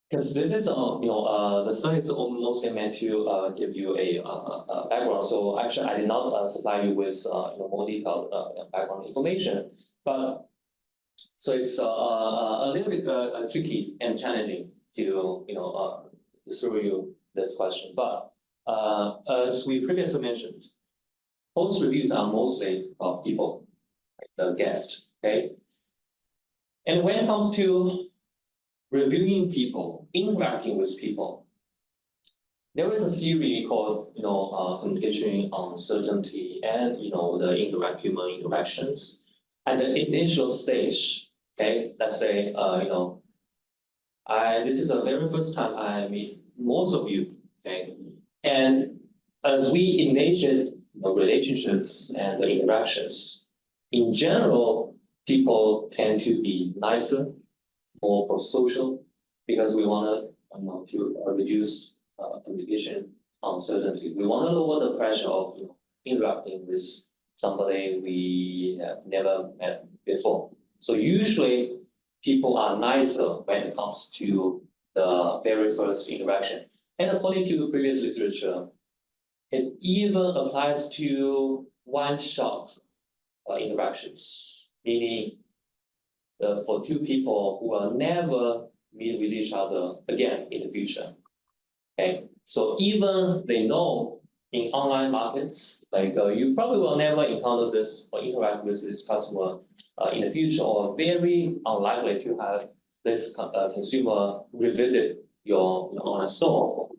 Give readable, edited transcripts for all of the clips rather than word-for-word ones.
because this is the study is mostly meant to give you a background. So actually, I did not supply you with more detailed background information, but so it's a little bit tricky and challenging to through you this question. But as we previously mentioned, host reviews are mostly about people, like the guest. Okay, and when it comes to reviewing people, interacting with people, there is a theory called communication uncertainty and the human interactions. At the initial stage, okay, let's say this is the very first time I meet most of you, okay, and as we initiate relationships and the interactions, in general, people tend to be nicer, more pro-social, because we want to reduce communication uncertainty. We want to lower the pressure of interacting with somebody we have never met before. So usually people are nicer when it comes to the very first interaction. And according to previous literature, it even applies to one-shot interactions, meaning for two people who will never meet with each other again in the future. Okay, so even they know in online markets, like you probably will never encounter this or interact with this customer in the future, or very unlikely to have this consumer revisit your online store.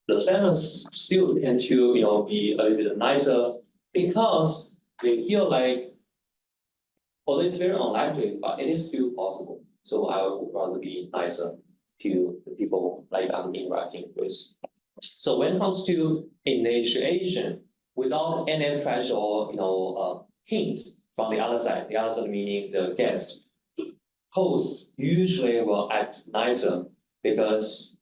The sellers still tend to be a little bit nicer because they feel like, well, it's very unlikely, but it is still possible. So I would rather be nicer to the people like I'm interacting with. So when it comes to initiation, without any pressure or hint from the other side meaning the guest, hosts usually will act nicer because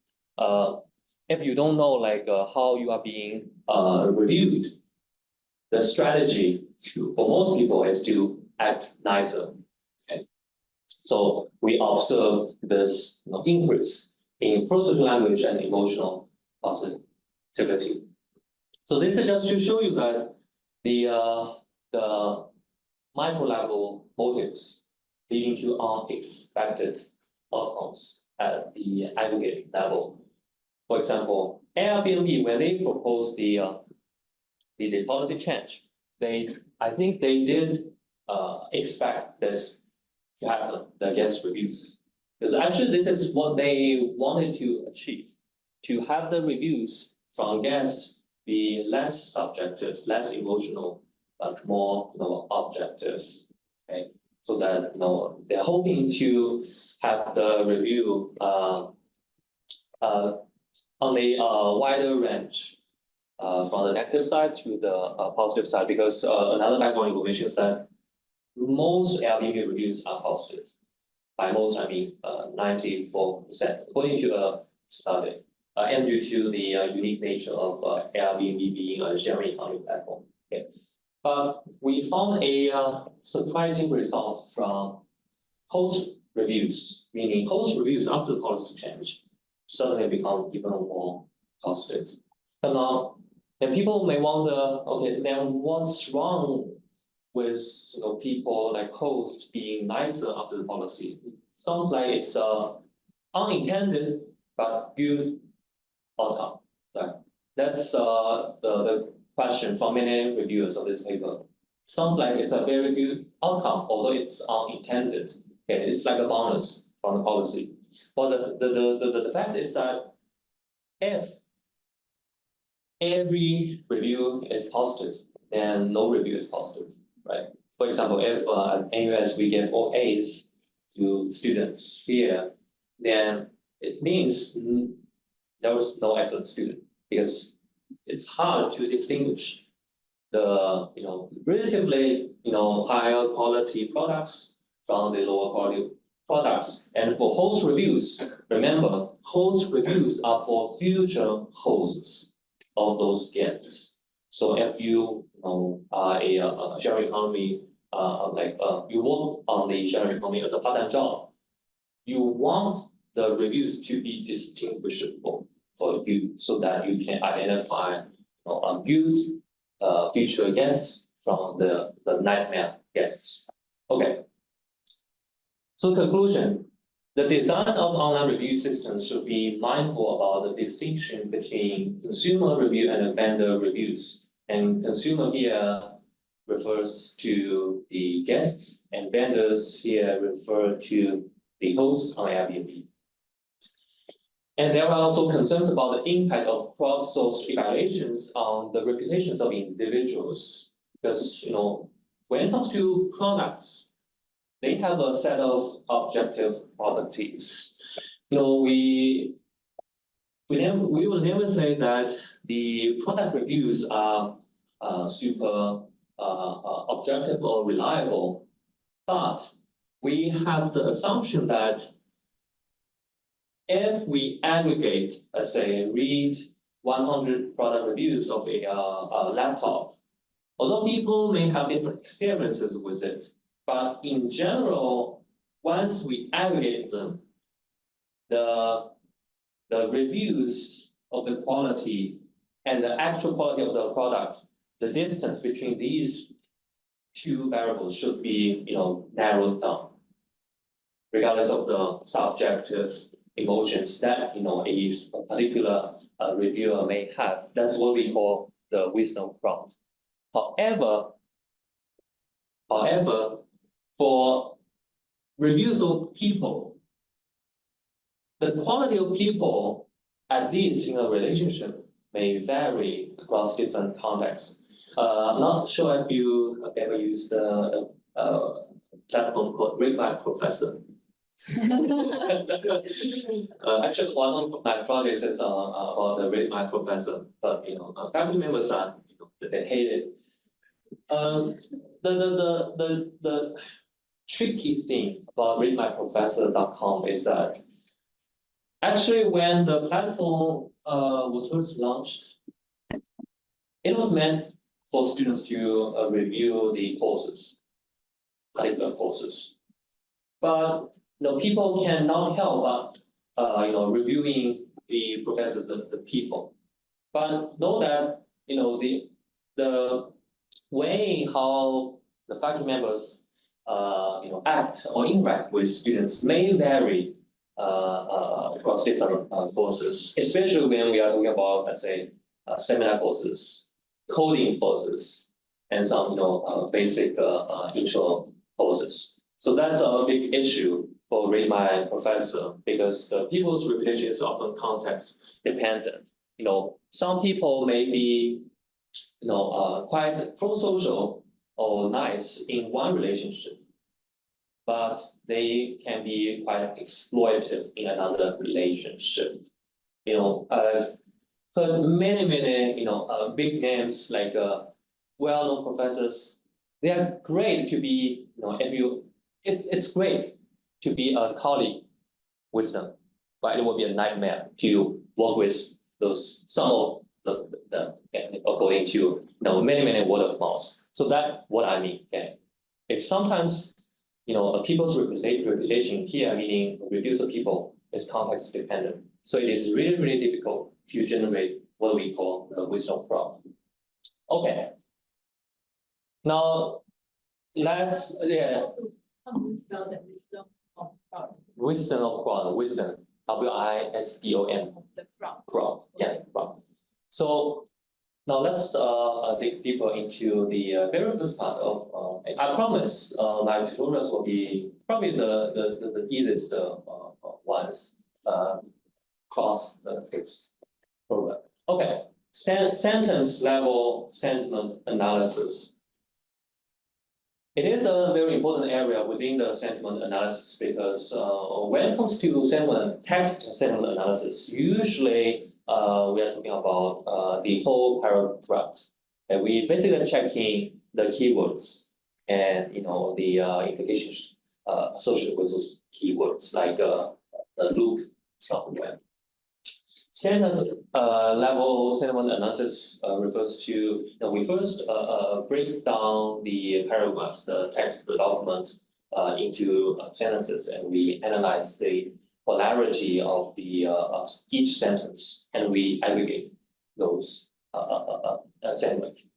if you don't know how you are being reviewed, the strategy for most people is to act nicer. Okay? So we observe this increase in pro-social language and emotional positivity. So this is just to show you that the micro-level motives leading to unexpected outcomes at the aggregate level. For example, Airbnb, when they proposed the policy change, I think they did expect this to happen, the guest reviews. Because actually this is what they wanted to achieve, to have the reviews from guests be less subjective, less emotional, but more objective. Okay? So that they're hoping to have the review on a wider range from the negative side to the positive side, because another background information is that most Airbnb reviews are positive. By most, I mean 94%, according to a study, and due to the unique nature of Airbnb being a sharing economy platform. Okay. But we found a surprising result from host reviews, meaning host reviews after the policy change suddenly become even more positive. And now, then people may wonder, okay, then what's wrong with people like hosts being nicer after the policy? It sounds like it's unintended but good outcome. Right? That's the question from many reviewers of this paper. Sounds like it's a very good outcome, although it's unintended. Okay, it's like a bonus from the policy. But the fact is that if every review is positive, then no review is positive, right? For example, if at NUS we give all A's to students here, then it means there was no excellent student, because it's hard to distinguish the relatively higher quality products from the lower quality products. And for host reviews, remember, host reviews are for future hosts of those guests. So if you are a sharing economy, you work on the sharing economy as a part-time job, you want the reviews to be distinguishable for you, so that you can identify good future guests from the nightmare guests. Okay. So conclusion, the design of online review systems should be mindful about the distinction between consumer review and vendor reviews. And consumer here refers to the guests, and vendors here refer to the hosts on Airbnb. And there are also concerns about the impact of crowdsourced evaluations on the reputations of individuals. Because when it comes to products, they have a set of objective properties. We will never say that the product reviews are super objective or reliable, but we have the assumption that if we aggregate, let's say, read 100 product reviews of a laptop, although people may have different experiences with it, but in general, once we aggregate them, the reviews of the quality and the actual quality of the product, the distance between these two variables should be narrowed down, regardless of the subjective emotions that a particular reviewer may have. That's what we call the wisdom prompt. However, for reviews of people, the quality of people, at least in a relationship, may vary across different contexts. I'm not sure if you have ever used a platform called Rate My Professor. Actually, one of my projects is about the Rate My Professor, but faculty members they hate it. The tricky thing about RateMyProfessor.com is that actually when the platform was first launched, it was meant for students to review the courses, particular courses. But people cannot help but reviewing the professors, the people. But know that the way how the faculty members act or interact with students may vary across different courses, especially when we are talking about, let's say, seminar courses, coding courses, and some basic intro courses. So that's a big issue for Rate My Professor, because the people's reputation is often context dependent. Some people may be quite pro-social or nice in one relationship, but they can be quite exploitive in another relationship. I've heard many big names like well-known professors. They are great to be, it's great to be a colleague with them, but it will be a nightmare to work with some of the according to many word of mouth. So that's what I mean. Okay, it's sometimes people's reputation here, meaning reviews of people, is context dependent. So it is really difficult to generate what we call the wisdom prompt. Okay. Now let's How do you spell the wisdom of crowd? Wisdom of crowd. Wisdom. WISDOM. Of the crowd. Crowd. Yeah. Crowd. So now let's dig deeper into the very first part of. I promise my tutorials will be probably the easiest ones across the SICSS program. Okay. Sentence level sentiment analysis. It is a very important area within the sentiment analysis, because when it comes to text sentiment analysis, usually we are talking about the whole paragraph, and we basically checking the keywords and the implications associated with those keywords, like the look software. Sentence level sentiment analysis refers to, we first break down the paragraphs, the text of the document into sentences, and we analyze the polarity of the each sentence, and we aggregate those segments.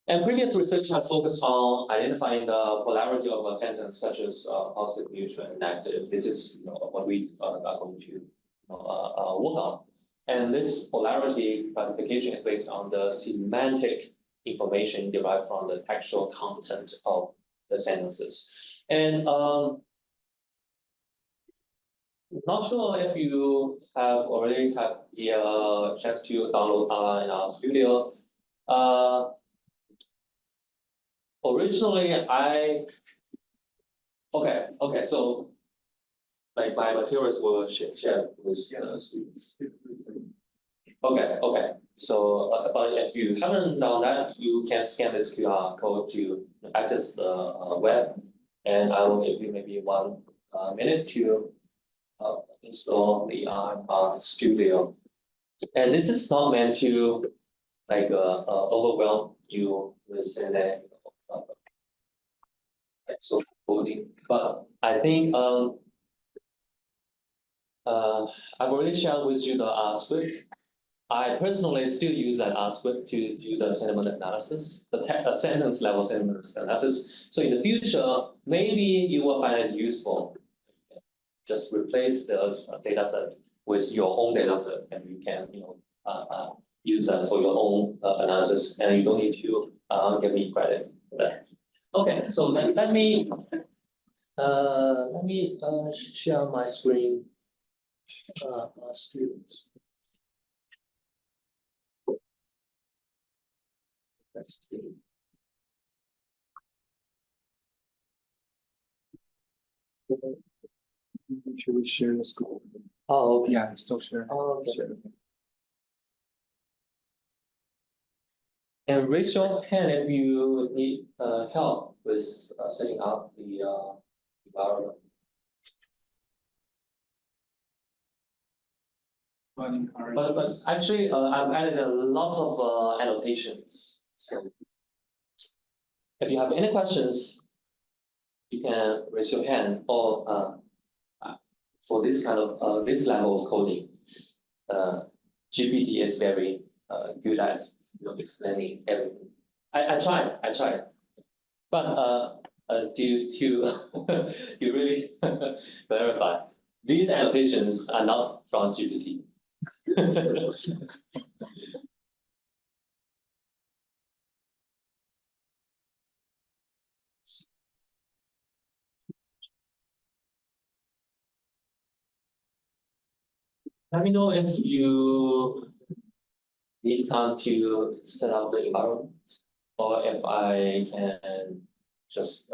And previous research has focused on identifying the polarity of a sentence, such as positive, neutral, and negative. This is what we are going to work on. And this polarity classification is based on the semantic information derived from the textual content of the sentences. And not sure if you have already had the chance to download in our studio. Originally, okay, so like my materials were shared with students. Okay. So, but if you haven't done that, you can scan this QR code to access the web, and I will give you maybe 1 minute to install the studio. And this is not meant to like overwhelm you with so coding, but I think I've already shared with you the script. I personally still use that script to do the sentiment analysis, the sentence level sentiment analysis. So in the future, maybe you will find it useful. Just replace the data set with your own data set, and you can use that for your own analysis, and you don't need to give me credit for that. Okay, so let me share my screen. Students. Let's see. Should we share the screen? Oh, okay. Yeah, still share. Oh, okay. Share. And raise your hand if you need help with setting up the environment. But actually, I've added lots of annotations. So if you have any questions, you can raise your hand. Or for this kind of this level of coding, GPT is very good at explaining everything. I tried, but to really clarify, these annotations are not from GPT. Let me know if you need time to set up the environment, or if I can just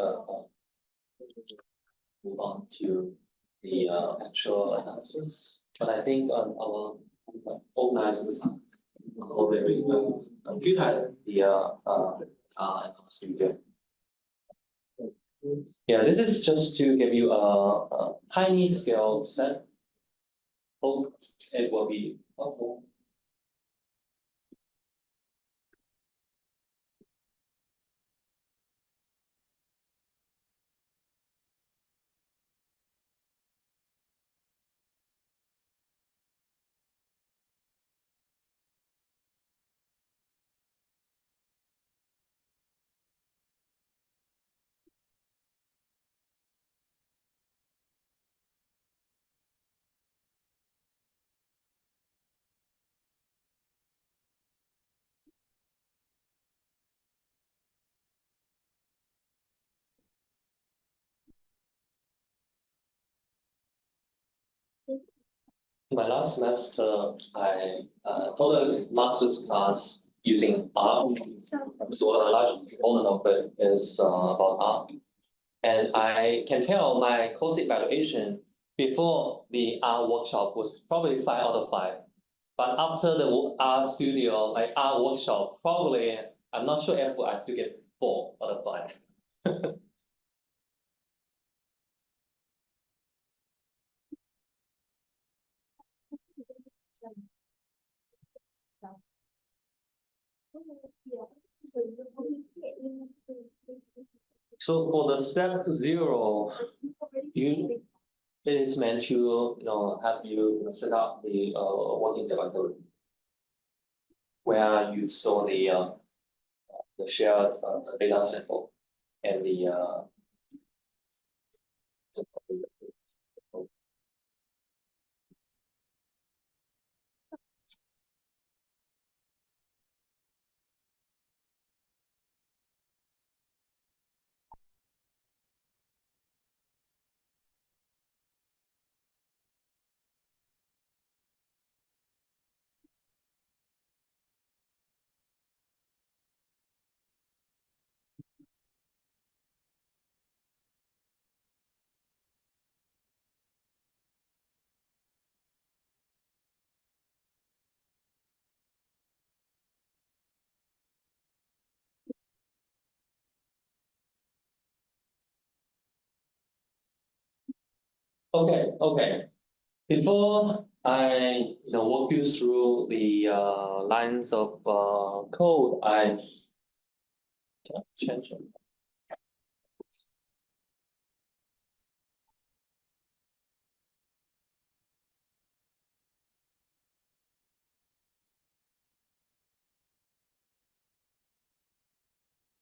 move on to the actual analysis. But I think our organizers are very good at the studio. Yeah, this is just to give you a tiny scale set. Hope it will be helpful. My last semester, I taught a master's class using R. So a large component of it is about R. And I can tell my course evaluation before the R workshop was probably 5 out of 5. But after the R studio, like R workshop, probably, I'm not sure if I still get 4 out of 5. So for the step 0, it is meant to have you set up the working directory where you store the shared data sample and the Okay. Before I walk you through the lines of code, I can change it.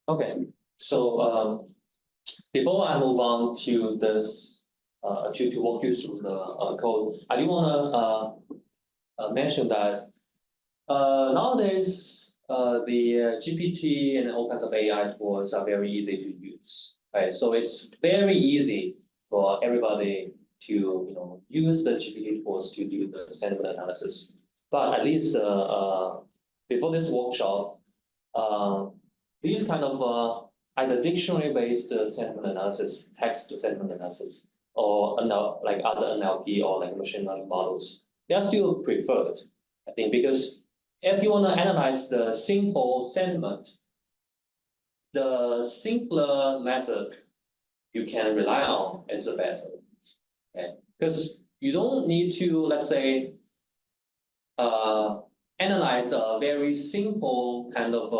Okay, so before I move on to this to walk you through the code, I do want to mention that nowadays the GPT and all kinds of AI tools are very easy to use. Right, so it's very easy for everybody to use the GPT tools to do the sentiment analysis. But at least before this workshop, these kind of either dictionary-based sentiment analysis, text sentiment analysis, or like other NLP or like machine learning models, they are still preferred, I think, because if you want to analyze the simple sentiment, the simpler method you can rely on is the better. Okay? Because you don't need to, let's say, analyze a very simple kind of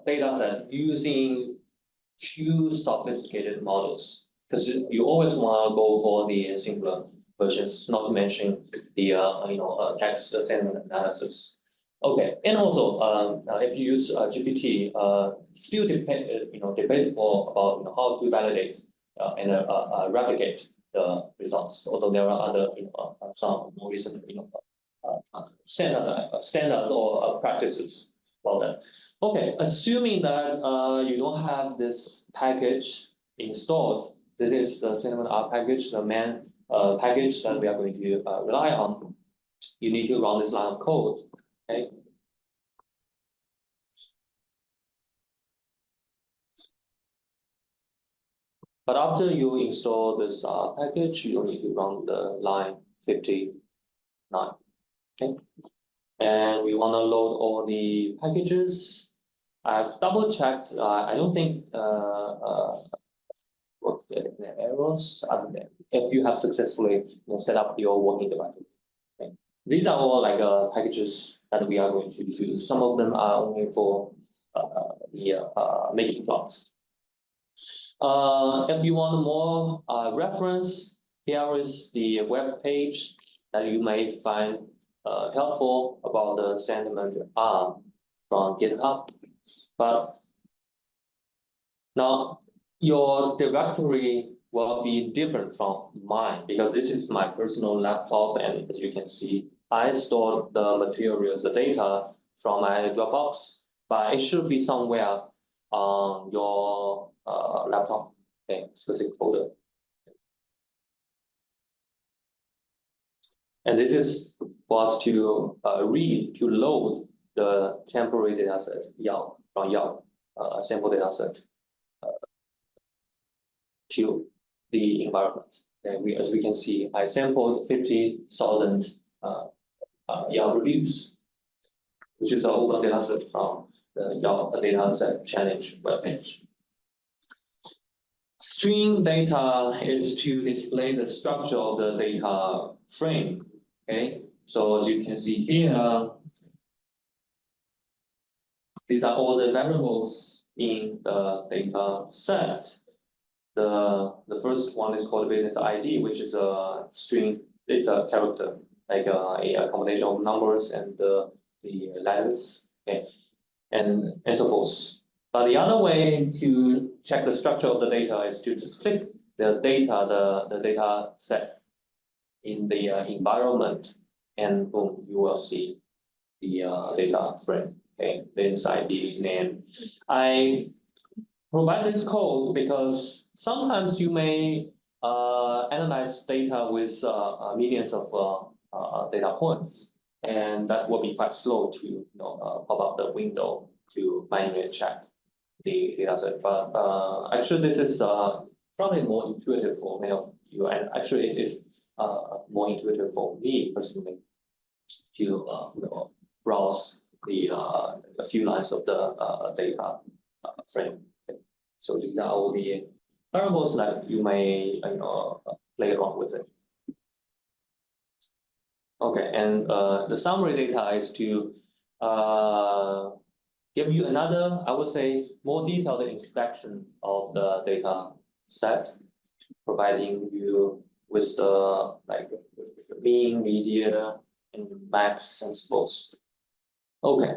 data set using too sophisticated models, because you always want to go for the simpler versions, not to mention the text sentiment analysis. Okay, and also if you use GPT, still debatable about how to validate and replicate the results. Although there are other some more recent standards or practices about that. Okay, assuming that you don't have this package installed, this is the sentiment R package, the main package that we are going to rely on. You need to run this line of code. Okay. But after you install this package, you need to run the line 59. Okay. And we want to load all the packages. I've double checked. I don't think the errors are there if you have successfully set up your working directory. Okay. These are all like packages that we are going to use. Some of them are only for the making plots. If you want more reference, here is the web page that you may find helpful about the sentiment R from GitHub. But now your directory will be different from mine because this is my personal laptop, and as you can see, I stored the materials, the data from my Dropbox, but it should be somewhere on your laptop, okay, specific folder. And this is for us to load the temporary data set, Yao, from Yao, sample data set to the environment. And as we can see, I sampled 50,000 Yao reviews, which is an open data set from the Yao data set challenge webpage. String data is to display the structure of the data frame. Okay, so as you can see here, these are all the variables in the data set. The first one is called business ID, which is a string. It's a character, like a combination of numbers and the letters, okay, and so forth. But the other way to check the structure of the data is to just click the data set in the environment, and boom, you will see the data frame. Okay, business ID name. I provide this code because sometimes you may analyze data with millions of data points, and that will be quite slow to pop up the window to manually check the data set. But actually, this is probably more intuitive for many of you, and actually, it is more intuitive for me personally to browse the a few lines of the data frame. So these are all the variables that you may play around with it. Okay, and the summary data is to give you another, I would say, more detailed inspection of the data set, providing you with the mean, median, and max, and so forth. Okay.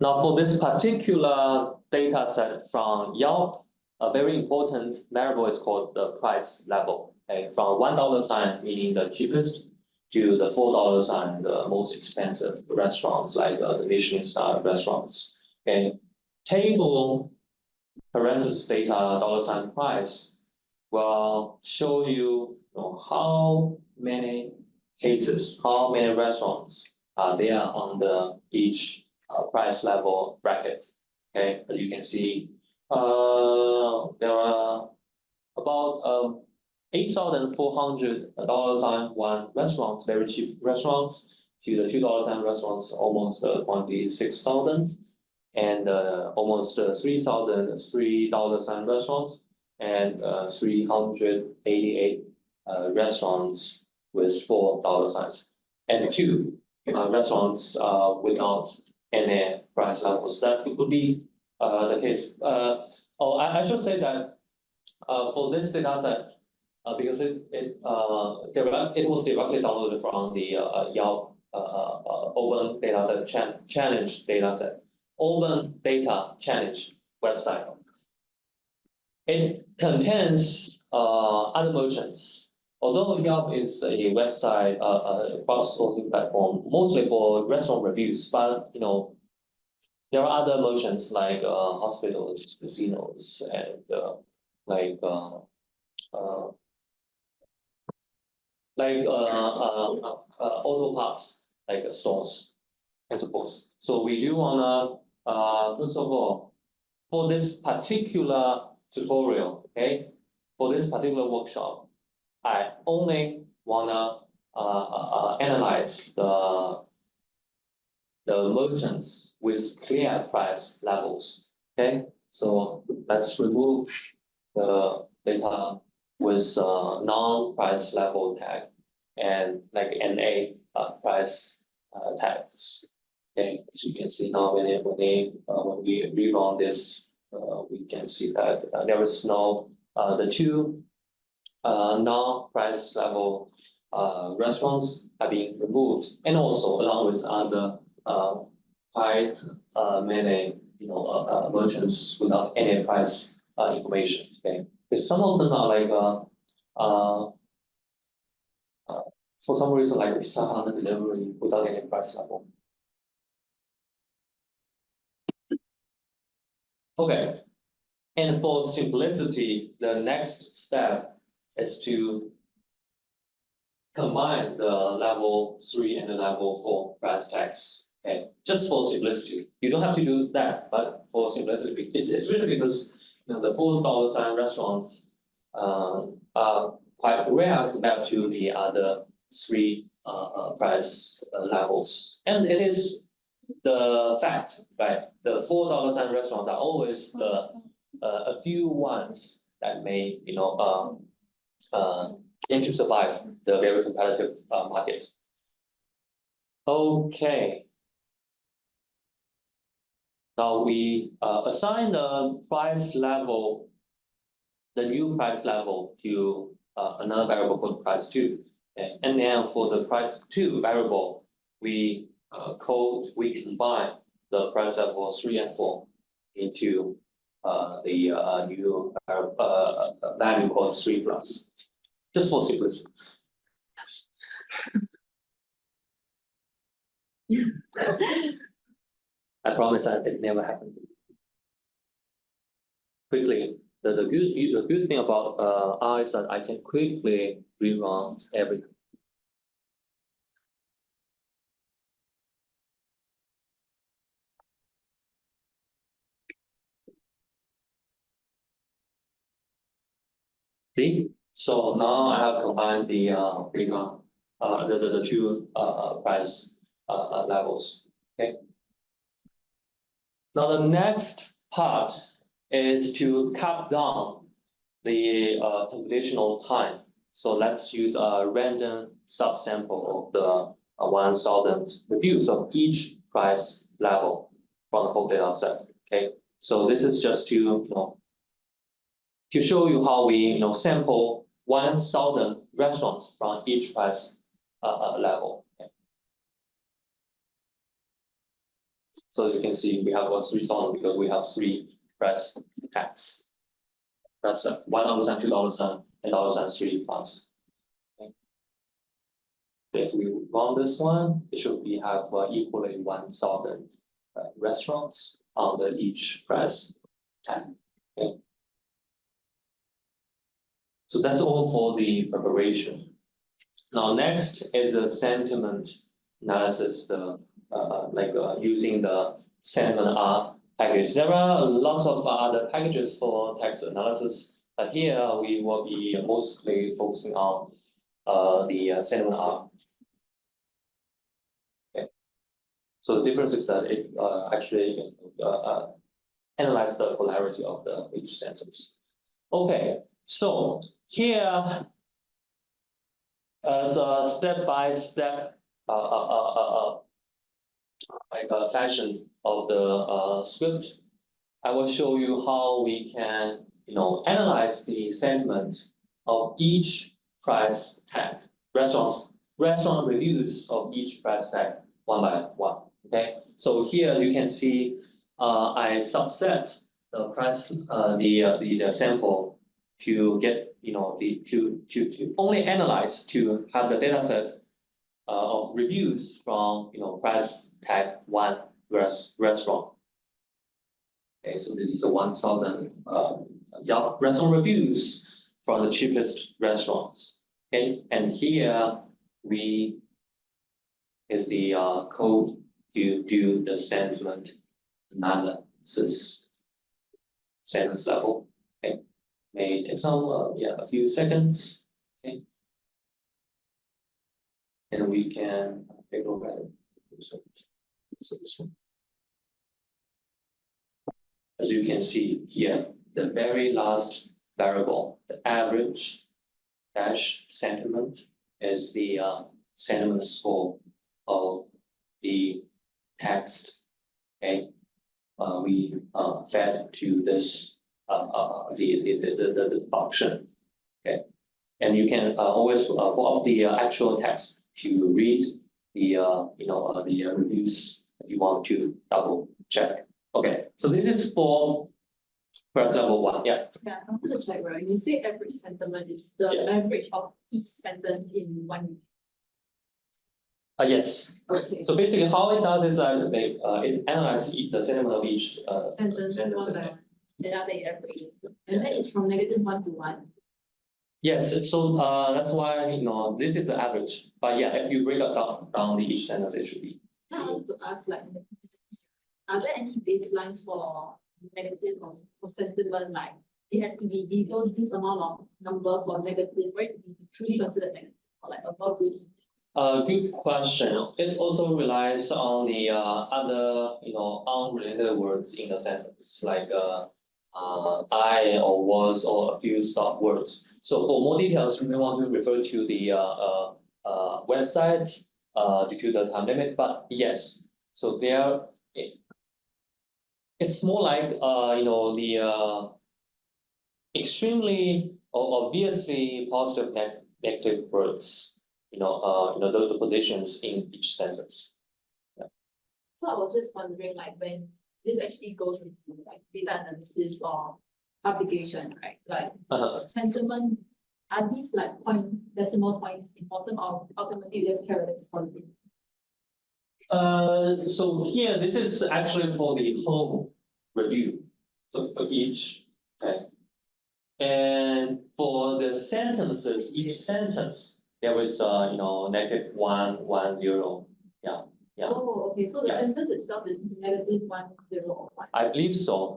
Now, for this particular data set from Yelp, a very important variable is called the price level. Okay, from $1 sign, meaning the cheapest, to the $4 sign, the most expensive restaurants, like the Michelin star restaurants. Okay, table parentheses data $ price will show you, how many cases, how many restaurants are there on the each price level bracket. Okay, as you can see, there are about $8,400 restaurants, very cheap restaurants, to the $2 restaurants, almost 26,000, and almost $3,003 restaurants, and 388 restaurants with $4 signs, and two restaurants without any price levels. That could be the case. I should say that for this data set, because it was directly downloaded from the Yelp Open Dataset Challenge dataset, Open Data Challenge website. It contains other merchants. Although Yelp is a website, a crowdsourcing platform, mostly for restaurant reviews, but there are other merchants like hospitals, casinos, and auto parts, like stores, I suppose. So we do wanna first of all, for this particular tutorial, okay, for this particular workshop, I only wanna analyze the merchants with clear price levels. Okay, so let's remove the data with non-price level tag and like NA price tags. Okay, as you can see now, when we rerun this, we can see that there is no the two non-price level restaurants are being removed, and also along with other quite many merchants without any price information. Okay, because some of them are like for some reason like Pizza Hut delivery without any price level. Okay, and for simplicity, the next step is to combine the level 3 and the level 4 price tags. Okay, just for simplicity, you don't have to do that, but for simplicity, it's really because the $4 sign restaurants are quite rare compared to the other 3 price levels, and it is the fact, right? The $4 sign restaurants are always the a few ones that may aim to survive the very competitive market. Okay. Now we assign the price level, the new price level to another variable called price 2. Okay? And then for the price 2 variable, we combine the price level 3 and 4 into the new value called 3 plus. Just for simplicity. I promise that it never happened. Quickly, the good thing about R is that I can quickly rerun everything. See? So now I have combined the the two price levels. Okay. Now the next part is to cut down the computational time. So let's use a random subsample of the 1,000 reviews of each price level from the whole data set. Okay. So this is just to to show you how we sample 1,000 restaurants from each price level. Okay. So as you can see, we have 3,000 because we have 3 price tags. That's $1, $2, and $3 plus. Okay. If we run this one, it should be have equally 1,000 restaurants under each price tag. Okay. So that's all for the preparation. Now next is the sentiment analysis, using the sentiment R package. There are lots of other packages for text analysis, but here we will be mostly focusing on the sentiment R. Okay. So the difference is that it actually analyzes the polarity of each sentence. Okay. So here, as a step-by-step fashion of the script, I will show you how we can, analyze the sentiment of each price tag, restaurant reviews of each price tag one by one. Okay, so here you can see I subset the price, the sample to get to only analyze to have the data set of reviews from price tag 1 restaurant. Okay, so this is a 1,000 restaurant reviews from the cheapest restaurants. Okay, and here is the code to do the sentiment analysis, sentence level. Okay. May take some a few seconds. Okay. And we can take a look at it. So this one. As you can see here, the very last variable, the average dash sentiment, is the sentiment score of the text. Okay. We fed to this the function. Okay, and you can always pull up the actual text to read the the reviews if you want to double check. Okay, so this is for example 1. Yeah. Yeah, I want to check, right? You say average sentiment is the average of each sentence in one. Yes. Okay. So basically, how it does is that it analyzes the sentiment of each sentence one by one. And now they average. And then it's from -1 to 1. Yes, so that's why this is the average. But yeah, if you break it down each sentence, it should be. Now I want to ask, like, are there any baselines for negative or for sentiment? Like it has to be below this amount of number for negative, right? To be truly considered negative, or like above this. Good question. It also relies on the other unrelated words in the sentence, like I or was or a few stop words. So for more details, you may want to refer to the website due to the time limit. But yes, so there it's more like the extremely or obviously positive negative words. The positions in each sentence. So I was just wondering, like, when this actually goes into like data analysis or publication, right? Like sentiment, are these like decimal points important, or ultimately you just care whether it's quality? So here, this is actually for the whole review, so for each, okay. And for the sentences, each sentence, there is negative 1, 1, 0, yeah. Oh, okay, so the Yeah. sentence itself is negative 1, 0, or 1. I believe so,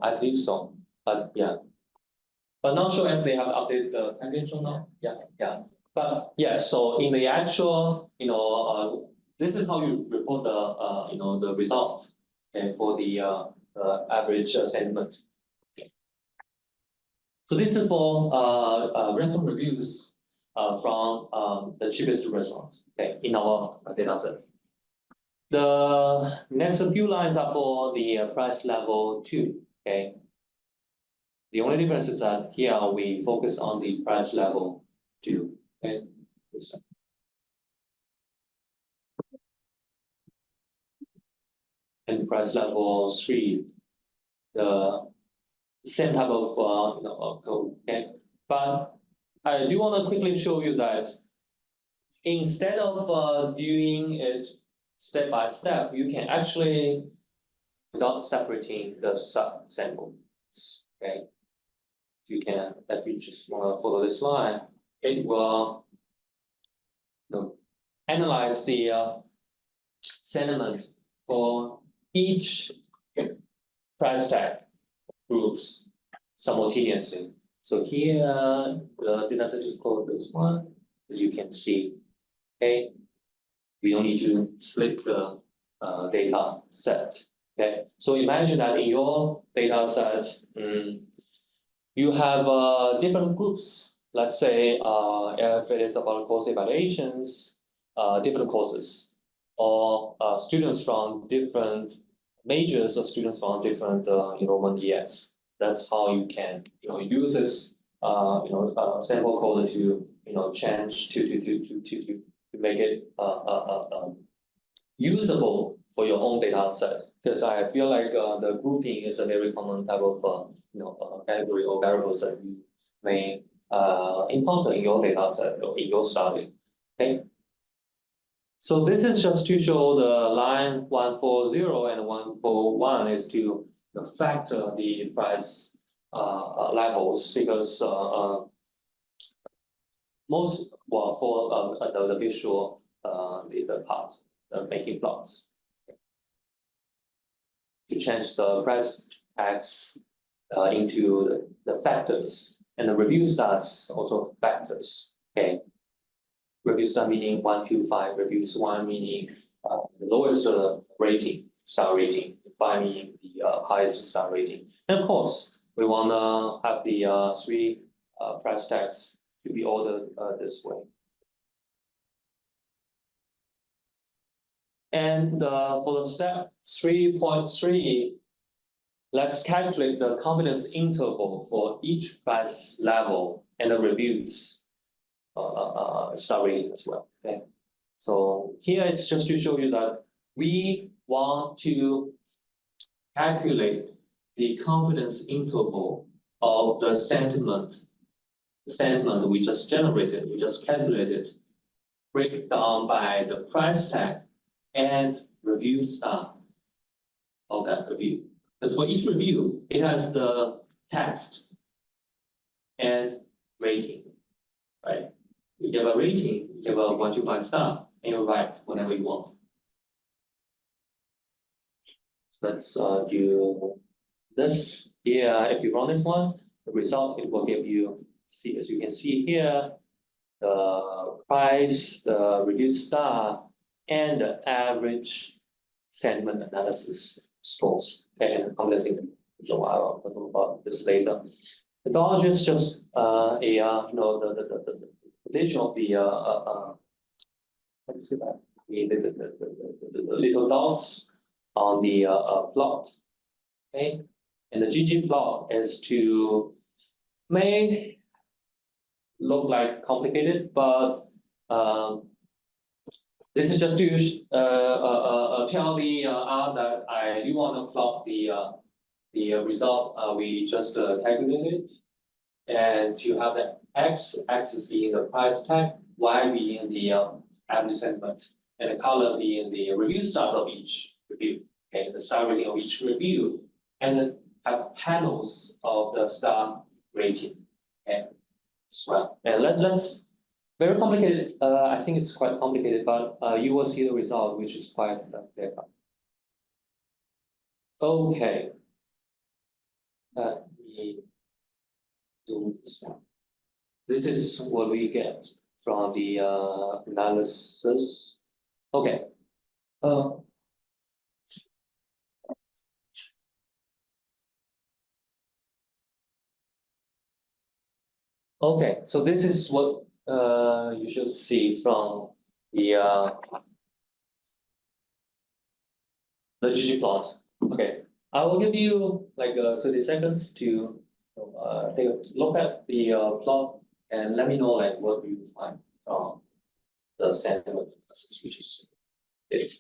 but yeah. But not sure if they have updated the package or not, yeah. But yeah, so in the actual, this is how you report the result, okay, for the average sentiment. Okay. So this is for restaurant reviews from the cheapest restaurants, okay, in our data set. The next few lines are for the price level 2, okay. The only difference is that here we focus on the price level 2, okay. And price level 3, the same type of code, okay. But I do want to quickly show you that instead of doing it step by step, you can actually, without separating the sub-samples, okay. If you just want to follow this line, it will analyze the sentiment for each price tag groups simultaneously. So here, the data set is called this one, as you can see. Okay, we don't need to split the data set. Okay, so imagine that in your data set, you have different groups. Let's say if it is about course evaluations, different courses, or students from different majors or students from different enrollment years. That's how you can use this sample code to change to make it usable for your own data set. Because I feel like the grouping is a very common type of category or variables that you may encounter in your data set or in your study. Okay. So this is just to show the line 140 and 141 is to factor the price levels, because for the visual the part, the making plots, to change the price tags into the factors, and the review stars also factors. Okay. Review star meaning 1 to 5, reviews 1 meaning the lowest rating, star rating, 5 meaning the highest star rating. And of course, we want to have the 3 price tags to be ordered this way. And for the step 3.3, let's calculate the confidence interval for each price level and the reviews star rating as well. Okay, so here it's just to show you that we want to calculate the confidence interval of the sentiment we just generated, we just calculated, break down by the price tag and review star of that review. Because for each review, it has the text and rating, right? You give a rating, you give a 1 to 5 star, and you write whenever you want. Let's do this here. If you run this one, the result it will give you, as you can see here, the price, the reduced star, and the average sentiment analysis scores. Okay, and confidence interval. So I'll talk about this later. The dodge is just the addition of the how do you say that? The little dots on the plot Okay, and the GG plot is to may look like complicated, but this is just to tell the R that I do want to plot the result we just calculated, and to have the x-axis being the price tag, y being the average sentiment, and the color being the review stars of each review, okay, the star rating of each review, and then have panels of the star rating, okay, as well. And let's very complicated. I think it's quite complicated, but you will see the result, which is quite clear cut. Okay. Let me do this one. This is what we get from the analysis. Okay. Okay, so this is what you should see from the GG plot. Okay, I will give you like 30 seconds to take a look at the plot and let me know like what you find from the sentiment analysis, which is it.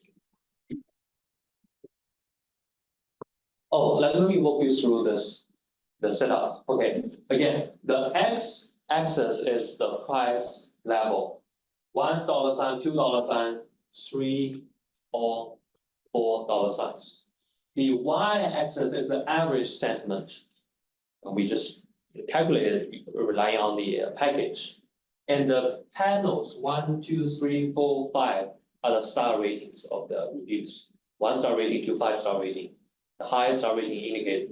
Oh, let me walk you through the setup. Okay, again, the x-axis is the price level. $1 sign, $2 sign, 3 or $4 signs. The y-axis is the average sentiment. And we just calculated relying on the package. And the panels 1, 2, 3, 4, 5 are the star ratings of the reviews. 1-star rating to 5-star rating. The highest star rating indicate,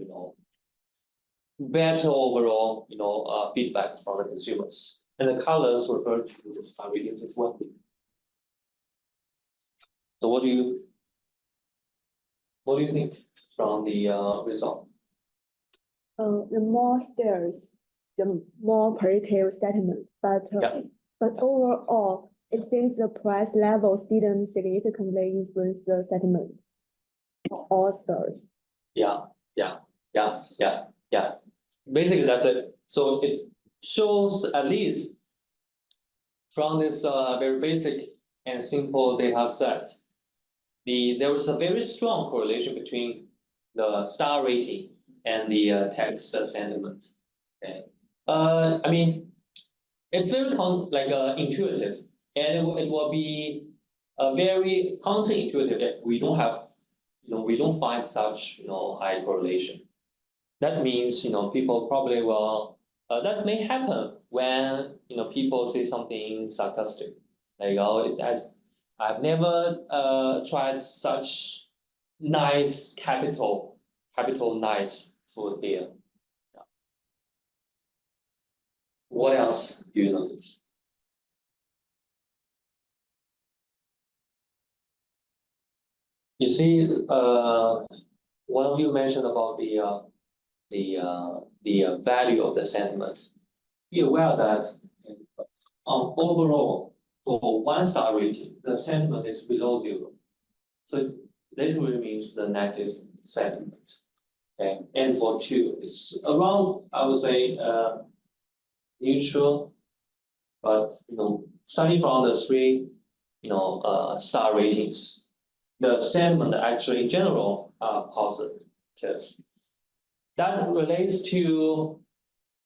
better overall, feedback from the consumers. And the colors refer to the star ratings as well. So what do you think from the result? The more stairs, the more positive sentiment. But overall, it seems the price levels didn't significantly influence the sentiment of all stars. Yeah. Basically, that's it. So it shows at least from this very basic and simple data set, there was a very strong correlation between the star rating and the text sentiment. Okay. I mean, it's very intuitive, and it will be very counterintuitive if we don't have, we don't find such high correlation. That means people probably will. That may happen when people say something sarcastic, like I've never tried such nice capital nice food here. Yeah. What else do you notice? You see, one of you mentioned about the value of the sentiment. Be aware that overall, for 1-star rating, the sentiment is below 0. So it literally means the negative sentiment. Okay, and for 2, it's around, I would say, neutral. But starting from the 3, star ratings, the sentiment actually in general are positive. That relates to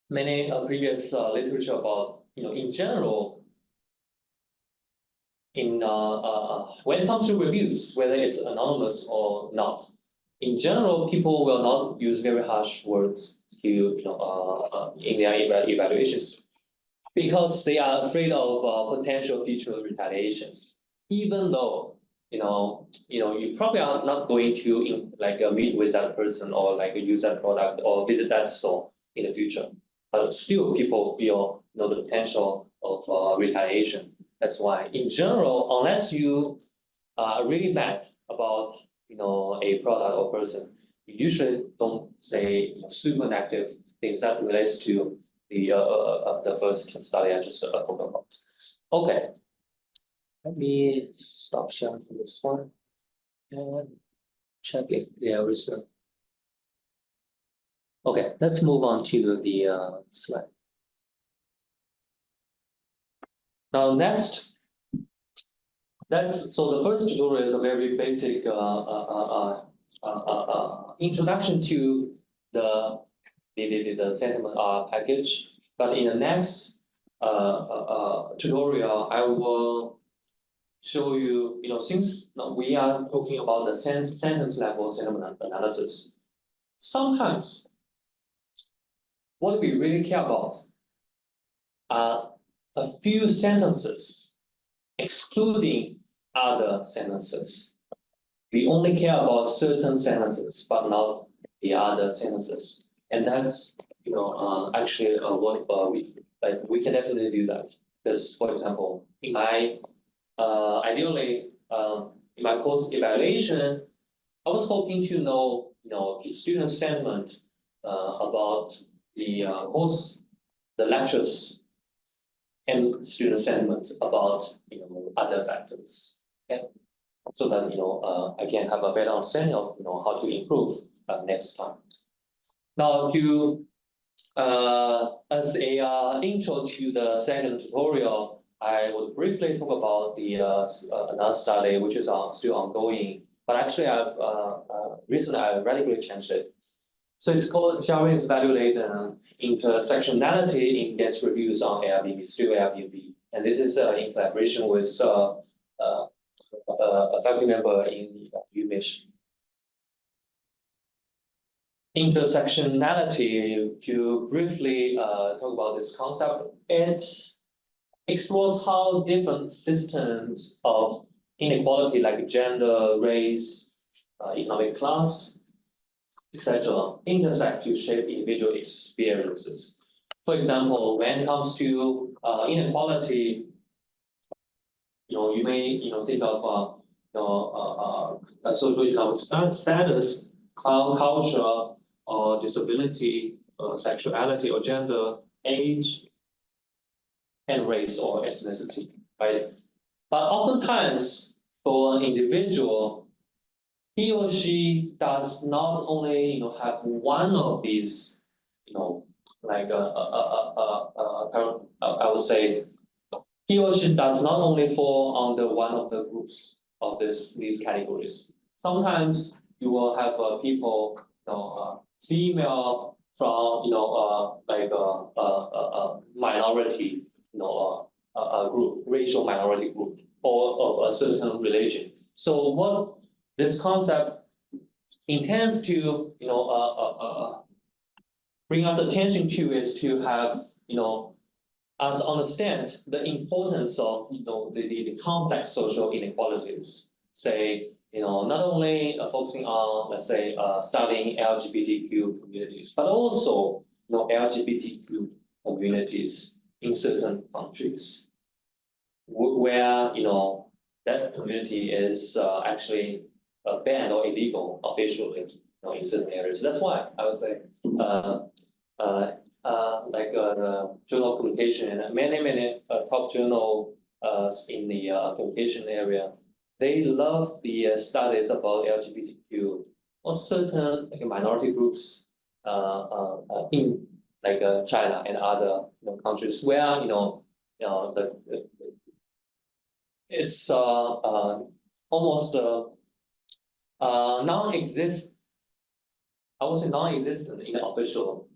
many previous literature about in general. When it comes to reviews, whether it's anonymous or not, in general, people will not use very harsh words to in their evaluations because they are afraid of potential future retaliations. Even though you probably are not going to meet with that person or use that product or visit that store in the future, but still people feel the potential of retaliation. That's why, in general, unless you are really mad about a product or person, you usually don't say super negative things that relates to the first study I just spoke about. Okay, let me stop sharing this one and check if there is Okay, let's move on to the slide. Now next, so the first tutorial is a very basic introduction to the sentiment package. But in the next tutorial, I will show you, since we are talking about the sentence level sentiment analysis, sometimes what we really care about are a few sentences, excluding other sentences. We only care about certain sentences, but not the other sentences. And that's, actually what we can definitely do that. Because, for example, in my ideally in my course evaluation, I was hoping to know, student sentiment about the course, the lectures, and student sentiment about other factors. Okay, so that I can have a better understanding of how to improve next time. Now, to as a intro to the second tutorial, I would briefly talk about the another study which is still ongoing. But actually, recently I radically changed it. So it's called Chao evaluating intersectionality in guest reviews on Airbnb, still Airbnb, and this is in collaboration with a faculty member in UMich. Intersectionality, to briefly talk about this concept, it explores how different systems of inequality like gender, race, economic class, etc. intersect to shape individual experiences. For example, when it comes to inequality, you may think of a social-economic status, culture, or disability, sexuality or gender, age, and race or ethnicity, right? But oftentimes, for an individual, he or she does not only have one of these, like I would say, he or she does not only fall under one of the groups of these categories. Sometimes you will have people, female from like a minority, group, racial minority group, or of a certain religion. So what this concept intends to bring us attention to is to have us understand the importance of the complex social inequalities. Say not only focusing on, let's say, studying LGBTQ communities, but also LGBTQ communities in certain countries where that community is actually banned or illegal officially in certain areas. That's why I would say like the journal of communication and many top journal in the communication area, they love the studies about LGBTQ or certain minority groups in China and other countries where it's almost non-existent. I would say non-existent in the official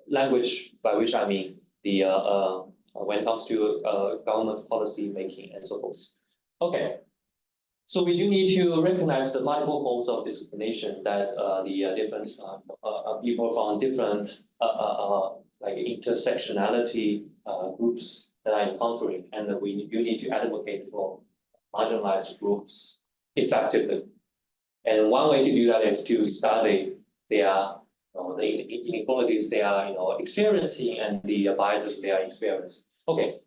language, by which I mean the when it comes to government's policy making and so forth. Okay, so we do need to recognize the multiple forms of discrimination that the different people from different intersectionality groups that are encountering, and we do need to advocate for marginalized groups effectively. And one way to do that is to study their the inequalities they are experiencing and the biases they are experiencing. Okay.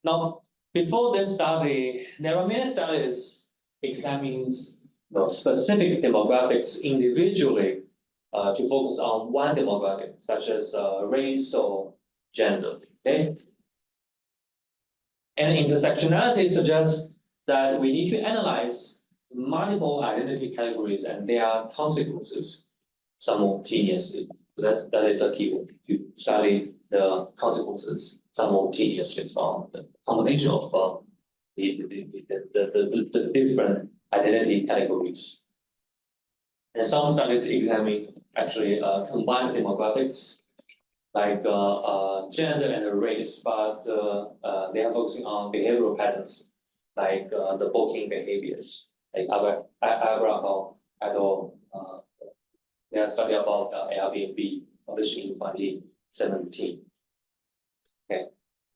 Now, before this study, there are many studies examining specific demographics individually to focus on one demographic, such as race or gender. Okay. And intersectionality suggests that we need to analyze multiple identity categories and their consequences simultaneously. So that is a keyword to study the consequences simultaneously from the combination of the different identity categories. And some studies examine actually combined demographics like gender and race, but they are focusing on behavioral patterns like the booking behaviors, like Abraham Adol. They are study about Airbnb published in 2017. Okay,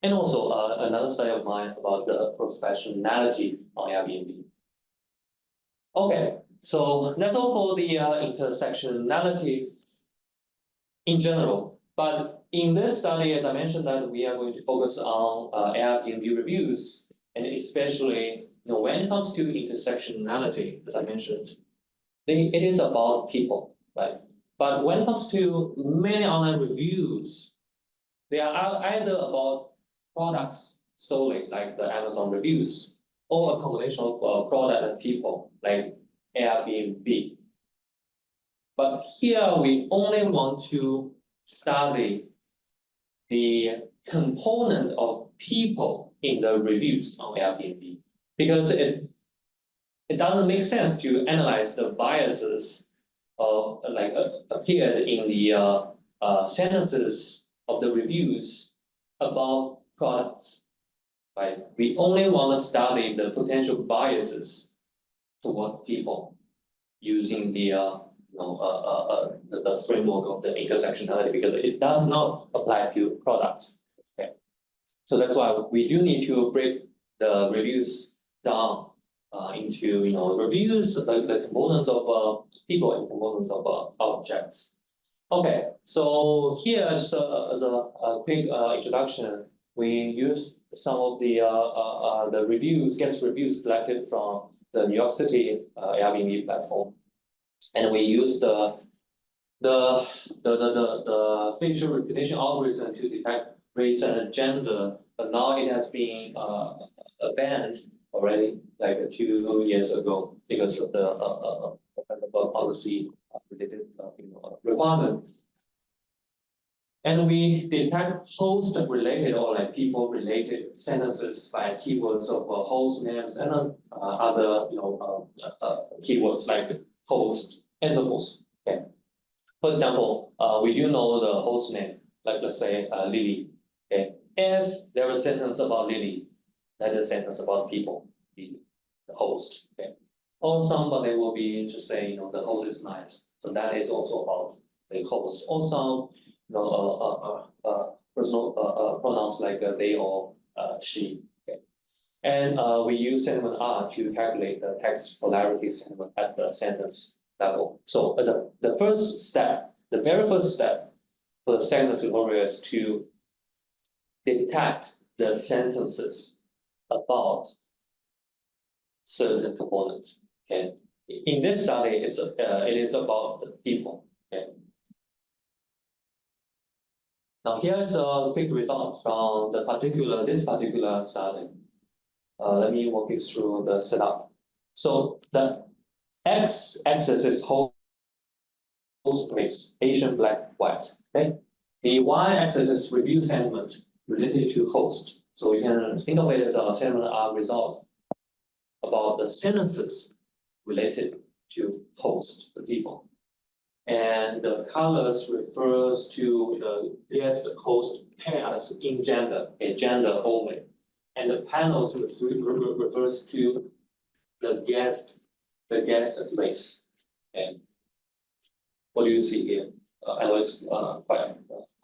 and also another study of mine about the professionality on Airbnb. Okay, so that's all for the intersectionality in general. But in this study, as I mentioned, that we are going to focus on Airbnb reviews, and especially when it comes to intersectionality, as I mentioned, it is about people, right? But when it comes to many online reviews, they are either about products solely, like the Amazon reviews, or a combination of product and people, like Airbnb. But here we only want to study the component of people in the reviews on Airbnb, because it doesn't make sense to analyze the biases appeared in the sentences of the reviews about products. Right? We only want to study the potential biases toward people using the framework of the intersectionality, because it does not apply to products. Okay, so that's why we do need to break the reviews down into reviews, the components of people and components of objects. Okay, so here just as a quick introduction, we use some of the reviews, guest reviews collected from the New York City Airbnb platform, and we use the facial recognition algorithm to detect race and gender, but now it has been banned already, like 2 years ago, because of the policy related requirement. And we detect host related or like people related sentences by keywords of host names and other keywords like host intervals. Okay. For example, we do know the host name, like let's say Lily. Okay. If there is a sentence about Lily, that is a sentence about people, the host. Okay. Or somebody will be just saying, the host is nice. So that is also about the host. Or some personal pronouns like they or she. Okay. And we use sentiment R to calculate the text polarity sentiment at the sentence level. So as the first step, the very first step for the second tutorial is to detect the sentences about certain components. Okay. In this study, it is about the people. Okay. Now here is a quick result from this particular study. Let me walk you through the setup. So the x-axis is host race, Asian, black, white. Okay. The y-axis is review sentiment related to host. So you can think of it as a sentiment R result about the sentences related to host, the people. And the colors refers to the guest host pairs in gender, gender only. And the panels refers to the guest race. And what do you see here? I know it's quite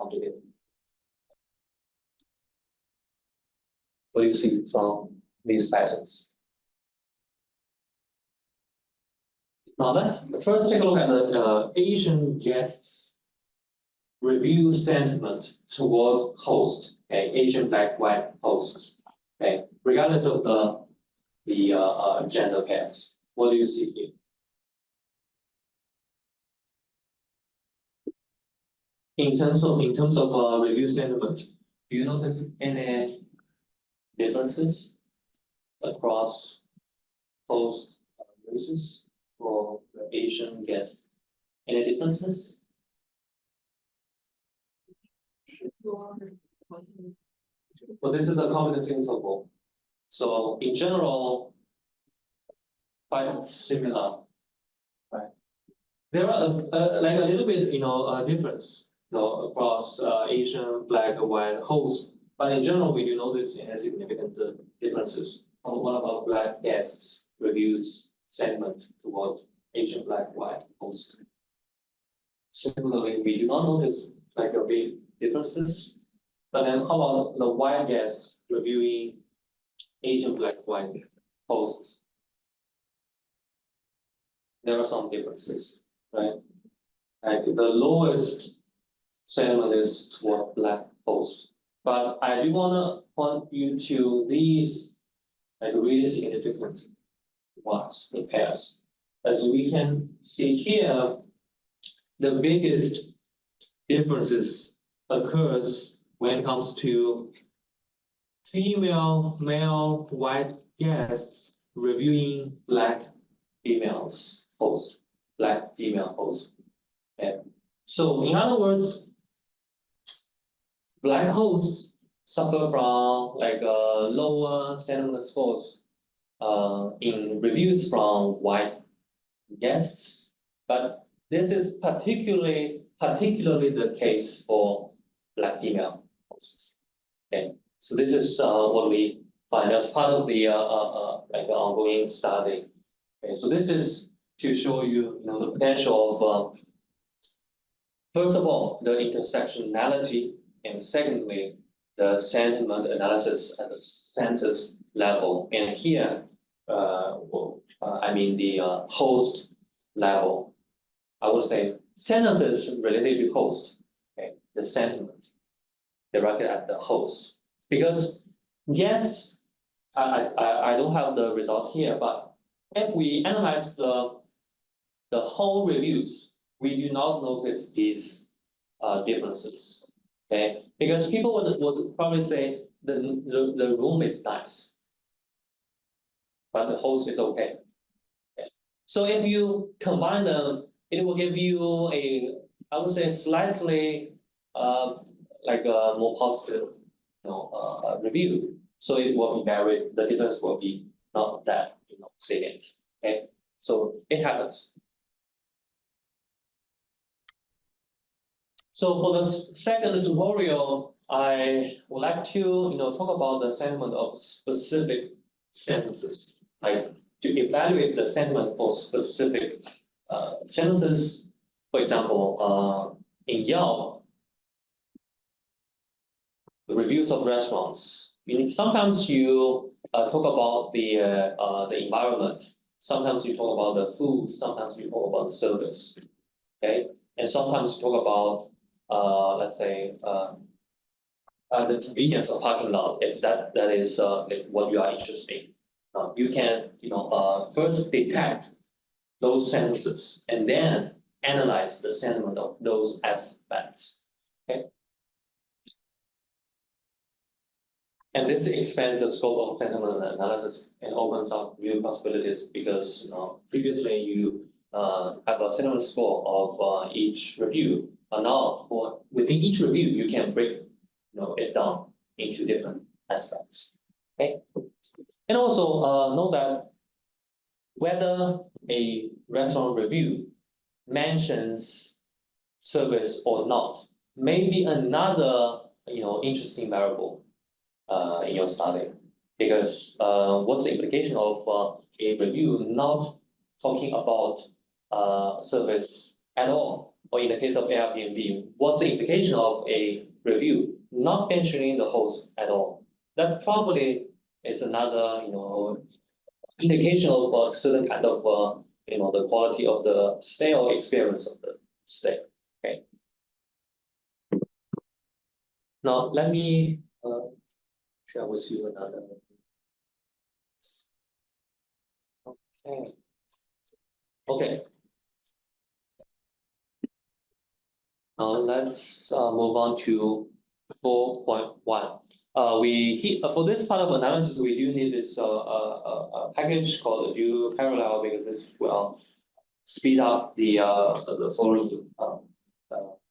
complicated. What do you see from these patterns? Now let's first take a look at the Asian guests' review sentiment towards host. Okay, Asian, black, white hosts. Okay, regardless of the gender pairs. What do you see here? In terms of review sentiment, do you notice any differences across host races for the Asian guests. Any differences? Well, this is the confidence interval. So in general, quite similar, right? There are like a little bit, difference, across Asian, Black, White hosts. But in general, we do notice significant differences. One of our Black guests reviews sentiment toward Asian, Black, White hosts. Similarly, we do not notice like a big differences. But then how about the white guests reviewing Asian, Black, White hosts? There are some differences, right? Like the lowest sentiment is toward Black hosts. But I do wanna point you to these like really significant ones in pairs. As we can see here, the biggest differences occurs when it comes to female, male, white guests reviewing Black females host, Black female host. Okay. So in other words, Black hosts suffer from like lower sentiment scores in reviews from white guests, but this is particularly the case for Black female hosts. Okay, so this is what we find as part of the like ongoing study. Okay, so this is to show you, the potential of first of all the intersectionality, and secondly the sentiment analysis at the census level. And here, I mean the host level. I would say census related to host. Okay, the sentiment directed at the host, because guests, I don't have the result here, but if we analyze the whole reviews, we do not notice these differences. Okay, because people would probably say the room is nice, but the host is okay. Okay. So if you combine them, it will give you I would say slightly like a more positive, review. So it will be very, the difference will be not that salient. Okay, so it happens. So for the second tutorial, I would like to talk about the sentiment of specific sentences, like to evaluate the sentiment for specific sentences. For example, in Yelp, the reviews of restaurants. Sometimes you talk about the environment. Sometimes you talk about the food. Sometimes you talk about the service. Okay, and sometimes you talk about let's say the convenience of parking lot, if that is what you are interested in. You can first detect those sentences and then analyze the sentiment of those aspects. Okay. And this expands the scope of sentiment analysis and opens up new possibilities, because previously you have a sentiment score of each review, but now within each review you can break it down into different aspects. Okay, and also know that whether a restaurant review mentions service or not may be another interesting variable in your study, because what's the implication of a review not talking about service at all, or in the case of Airbnb, what's the implication of a review not mentioning the host at all? That probably is another indication of a certain kind of the quality of the stay or experience of the stay. Okay. Now let me share with you another. Okay. Okay. Now let's move on to 4.1. for this part of analysis, we do need this package called do parallel because this will speed up the following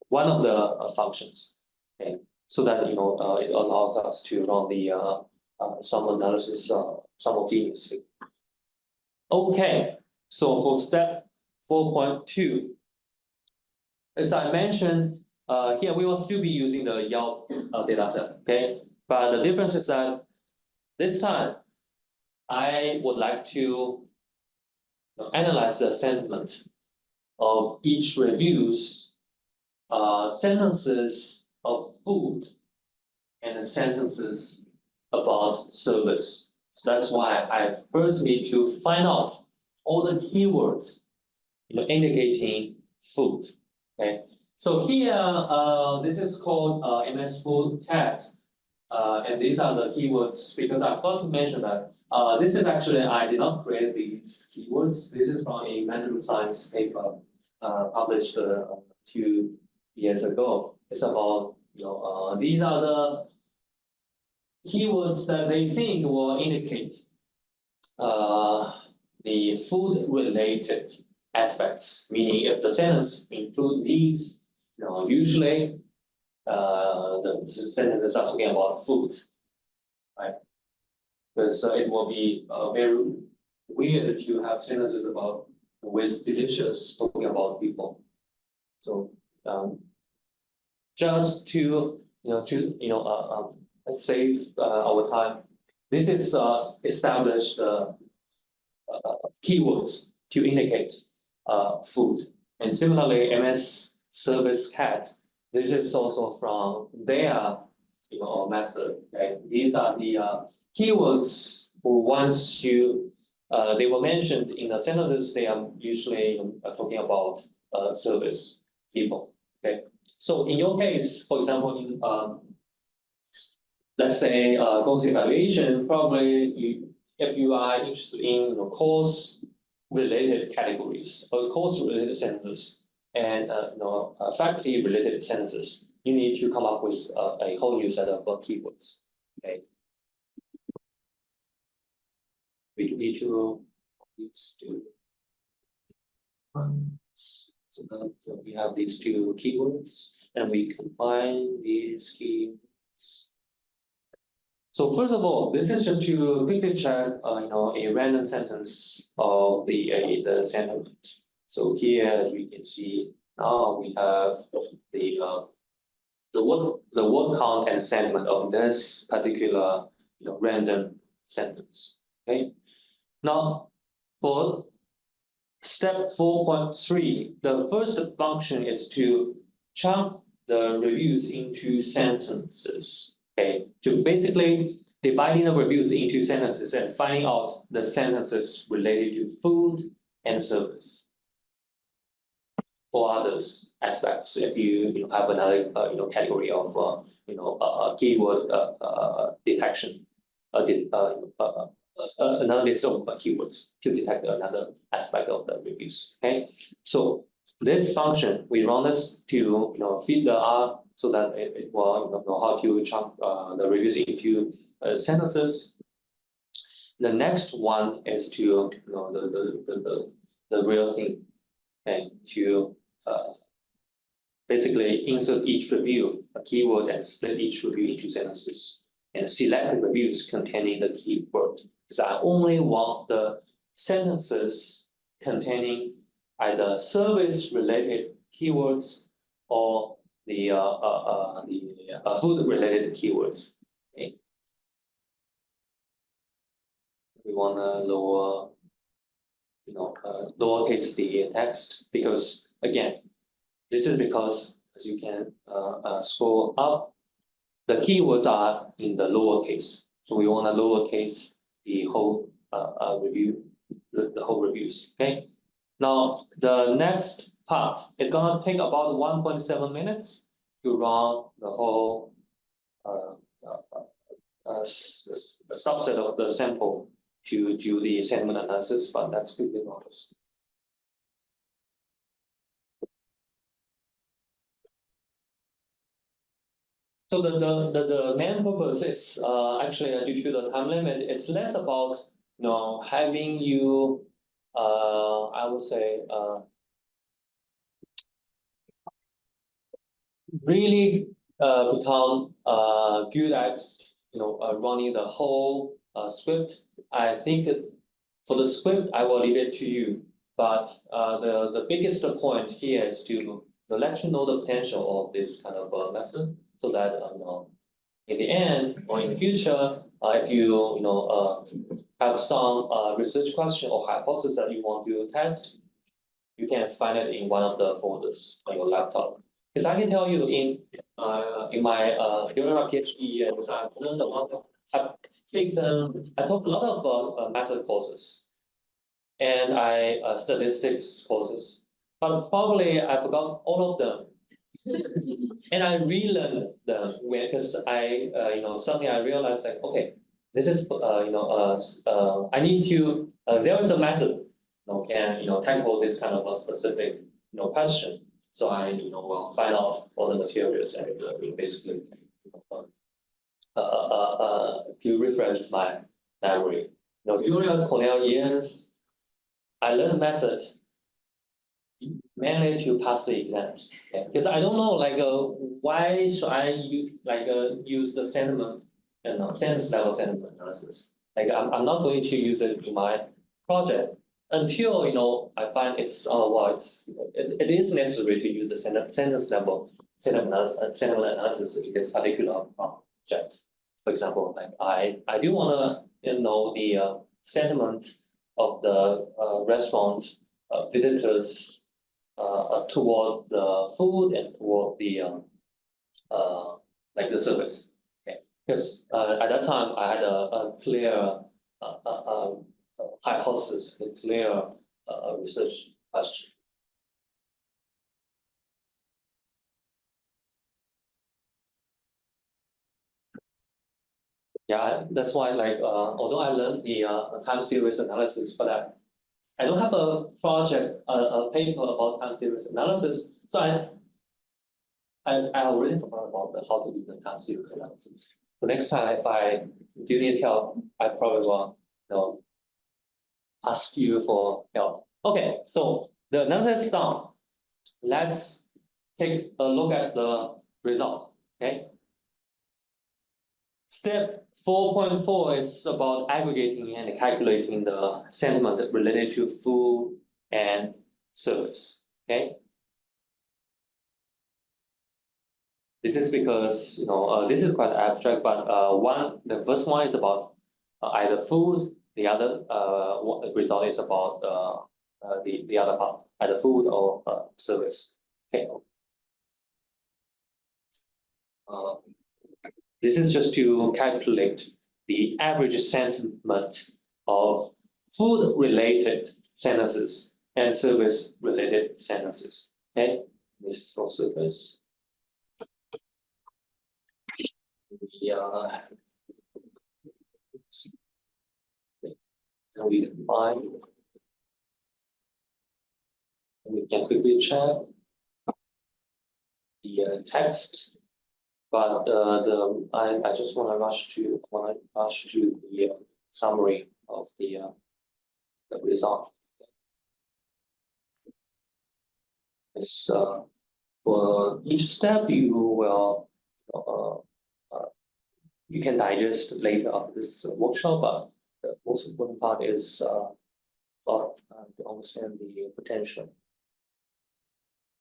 one of the functions, okay, so that it allows us to run the sum analysis simultaneously. Okay, so for step 4.2, as I mentioned, here we will still be using the Yelp data set, okay? But the difference is that this time I would like to analyze the sentiment of each review's sentences of food and sentences about service. So that's why I first need to find out all the keywords indicating food. Okay, so here this is called MS Food Cat, and these are the keywords because I forgot to mention that this is actually I did not create these keywords. This is from a management science paper published 2 years ago. It's about these are the keywords that they think will indicate the food related aspects, meaning if the sentence include these, usually the sentences are talking about food, right? Because it will be very weird to have sentences about with delicious talking about people. So just to save our time, this is established keywords to indicate food. And similarly, MS Service Cat, this is also from their method. Okay? These are the keywords once they were mentioned in the sentences, they are usually talking about service people. Okay, so in your case, for example, in let's say course evaluation, probably if you are interested in course related categories or course related sentences and faculty related sentences, you need to come up with a whole new set of keywords. Okay, we need to so that we have these two keywords and we combine these keywords. So first of all, this is just to quickly check a random sentence of the sentiment. So here, as we can see, now we have the word count and sentiment of this particular random sentence. Okay. Now for step 4.3, the first function is to chunk the reviews into sentences. Okay, to basically dividing the reviews into sentences and finding out the sentences related to food and service. Or others aspects, if you have another category of keyword detection, another list of keywords to detect another aspect of the reviews. Okay, so this function we run this to feed the R so that it will know how to chunk the reviews into sentences. The next one is to the real thing, and to basically insert each review a keyword and split each review into sentences and select the reviews containing the keyword. Because I only want the sentences containing either service-related keywords or the food-related keywords. Okay. We want to lower, lowercase the text because again, this is because as you can scroll up, the keywords are in the lowercase. So we want to lowercase the whole review, the whole reviews. Okay. Now the next part is gonna take about 1.7 minutes to run the whole subset of the sample to do the sentiment analysis, but that's quickly noticed. So the main purpose is actually due to the time limit. It's less about having you I would say really become good at running the whole script. I think for the script I will leave it to you. But the biggest point here is to let you know the potential of this kind of method, so that in the end or in the future, if you have some research question or hypothesis that you want to test, you can find it in one of the folders on your laptop. Because I can tell you in my during my PhD years, I've learned a lot of, I took a lot of method courses, and I statistics courses, but probably I forgot all of them. And I relearned them because I suddenly I realized like, okay, this is I need to there is a method can tackle this kind of a specific question. So I will find out all the materials and basically to refresh my memory. During Cornell years, I learned method mainly to pass the exams. Okay? Because I don't know like why should I use the sentiment sentence level sentiment analysis. Like I'm not going to use it in my project until I find it's it is necessary to use the sentence level sentiment analysis in this particular project. For example, like I do want to know the sentiment of the restaurant visitors toward the food and toward the like the service. Okay, because at that time I had a clear hypothesis, a clear research question. Yeah, that's why like although I learned the time series analysis, but I don't have a project, a paper about time series analysis. So I already forgot about how to do the time series analysis. So next time if I do need help, I probably will ask you for help. Okay, so the analysis is done. Let's take a look at the result. Okay. Step 4.4 is about aggregating and calculating the sentiment related to food and service. Okay. This is because this is quite abstract, but the first one is about either food, the other result is about the other part, either food or service. Okay. This is just to calculate the average sentiment of food-related sentences and service-related sentences. Okay, this is for service. We define. We can quickly check the text. But I just want to rush to the summary of the result. It's for each step you will you can digest later of this workshop, but the most important part is to understand the potential.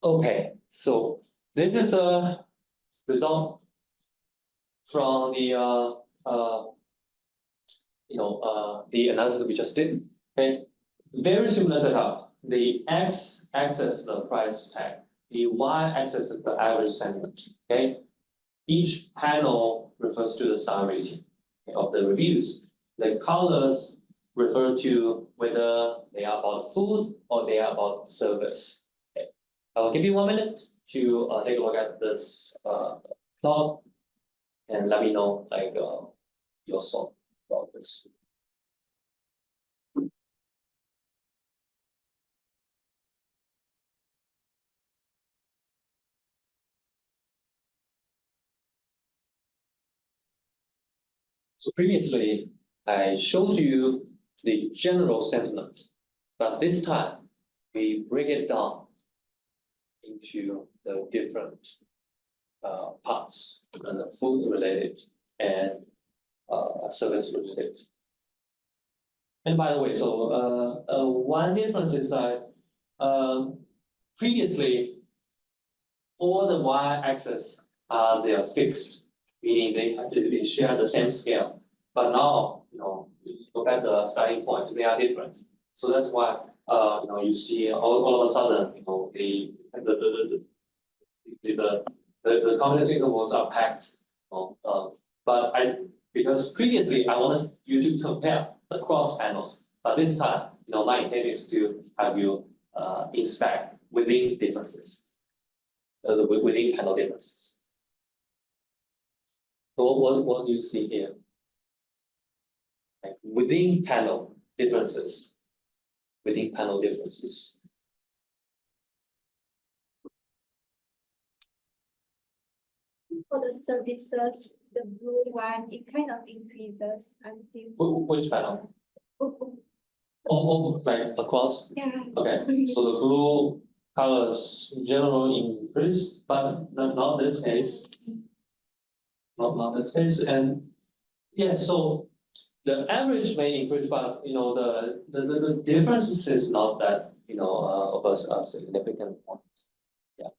Okay, so this is a result from the the analysis we just did. Okay, very similar setup. The x-axis the price tag, the y-axis is the average sentiment. Okay, each panel refers to the star rating of the reviews. The colors refer to whether they are about food or they are about service. Okay, I'll give you 1 minute to take a look at this plot and let me know like your thought about this. So previously, I showed you the general sentiment, but this time we break it down into the different parts, and food related and service related. And by the way, so one difference is that previously all the y-axis they are fixed, meaning they share the same scale. But now, look at the starting point, they are different. So that's why you see all of a sudden, the confidence intervals are packed. But because previously I wanted you to compare across panels, but this time, my intention is to have you inspect within differences, within panel differences. So what do you see here? Like within panel differences, within panel differences. For the services, the blue one, it kind of increases until. Which panel? Oh, Oh, like across? yeah. Okay, so the blue colors in general increase, but not this case. Not this case, and yeah, so the average may increase, but the difference is not that of a significant one. Yeah.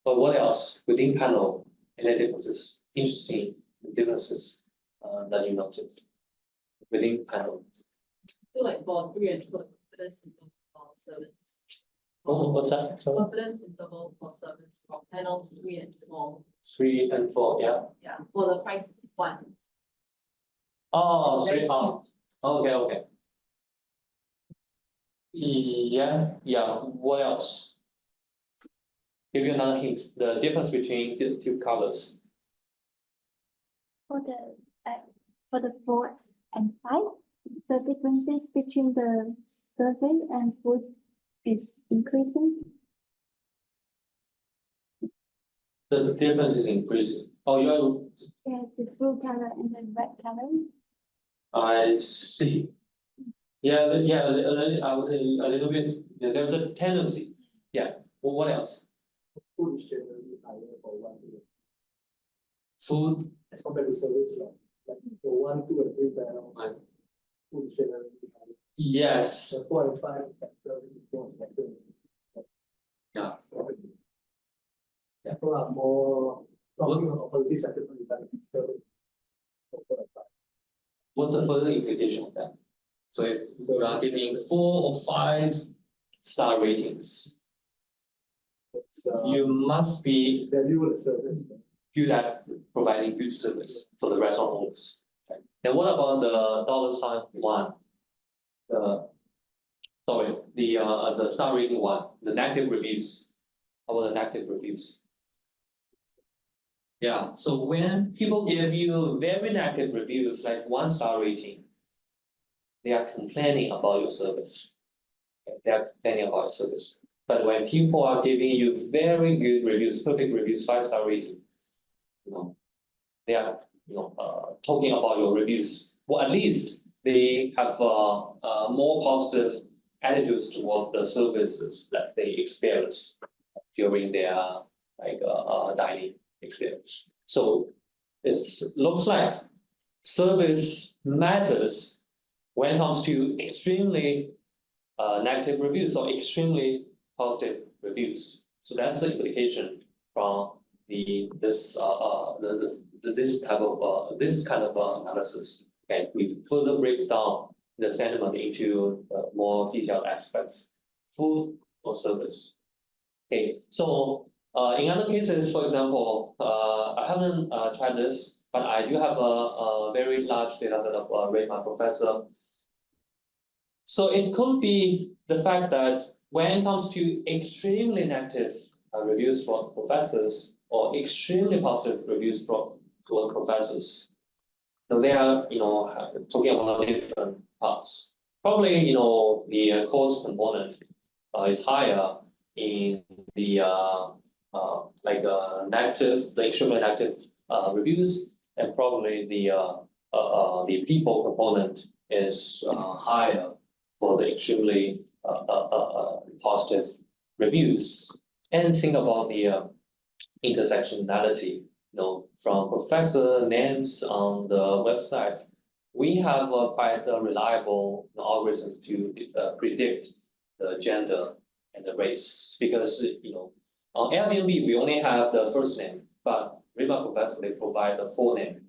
But what else within panel? Any differences? Interesting differences that you noted within panel. I feel like for 3 and 4, confidence interval for service. Oh, what's that? Sorry. Confidence interval for service from panels 3 and 4. 3 and 4, yeah. Yeah, for the price one. Oh, Very 3 okay. Yeah. What else? Give you another hint. The difference between the two colors. For the 4 and 5, the differences between the survey and food is increasing. The difference is increasing. Oh, Yeah, the blue color and the red color. I see. Yeah. I would say a little bit. There's a tendency. Yeah. Well, what else? Food is generally higher for 1, 2, Food. as compared to service, like for 1, 2, and 3 panel, Right. food is generally higher. Yes. So 4 and 5, that service is more expensive. Yeah. Service. Yeah. People are more talking about positive sentiment than service. For 4 and 5. What's the further implication of that? So if you are giving 4 or 5-star ratings, It's, you must be value the service. good at providing good service for the restaurant owners. Okay. And what about the $1? The star rating one, the negative reviews. How about the negative reviews? Yeah, so when people give you very negative reviews, like 1-star rating, they are complaining about your service. Okay, they are complaining about your service. But when people are giving you very good reviews, perfect reviews, 5-star rating, they are talking about your reviews. Well, at least they have more positive attitudes toward the services that they experienced during their dining experience. So it looks like service matters when it comes to extremely negative reviews or extremely positive reviews. So that's the implication from this kind of analysis. Okay, we further break down the sentiment into more detailed aspects, food or service. Okay, so in other cases, for example, I haven't tried this, but I do have a very large data set of rate my professor. So it could be the fact that when it comes to extremely negative reviews from professors or extremely positive reviews from professors, so they are talking about different parts. Probably the cost component is higher in the extremely negative reviews, and probably the the people component is higher for the extremely positive reviews. And think about the intersectionality. From professor names on the website, we have quite reliable algorithms to predict the gender and the race, because on Airbnb we only have the first name, but Rima Professor they provide the full name.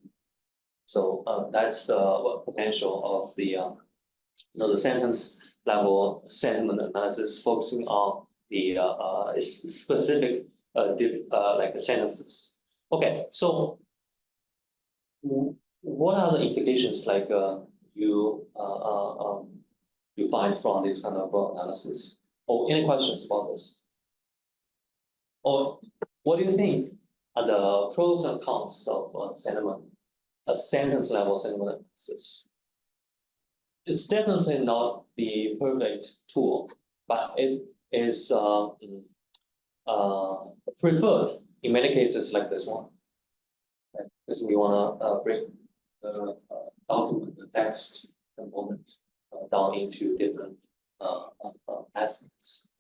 So that's the potential of the the sentence level sentiment analysis, focusing on the specific like sentences. Okay, so what are the implications like you find from this kind of analysis? Or any questions about this? Or what do you think are the pros and cons of sentiment, a sentence level sentiment analysis? It's definitely not the perfect tool, but it is preferred in many cases like this one. Because we want to break the document, the text component down into different aspects.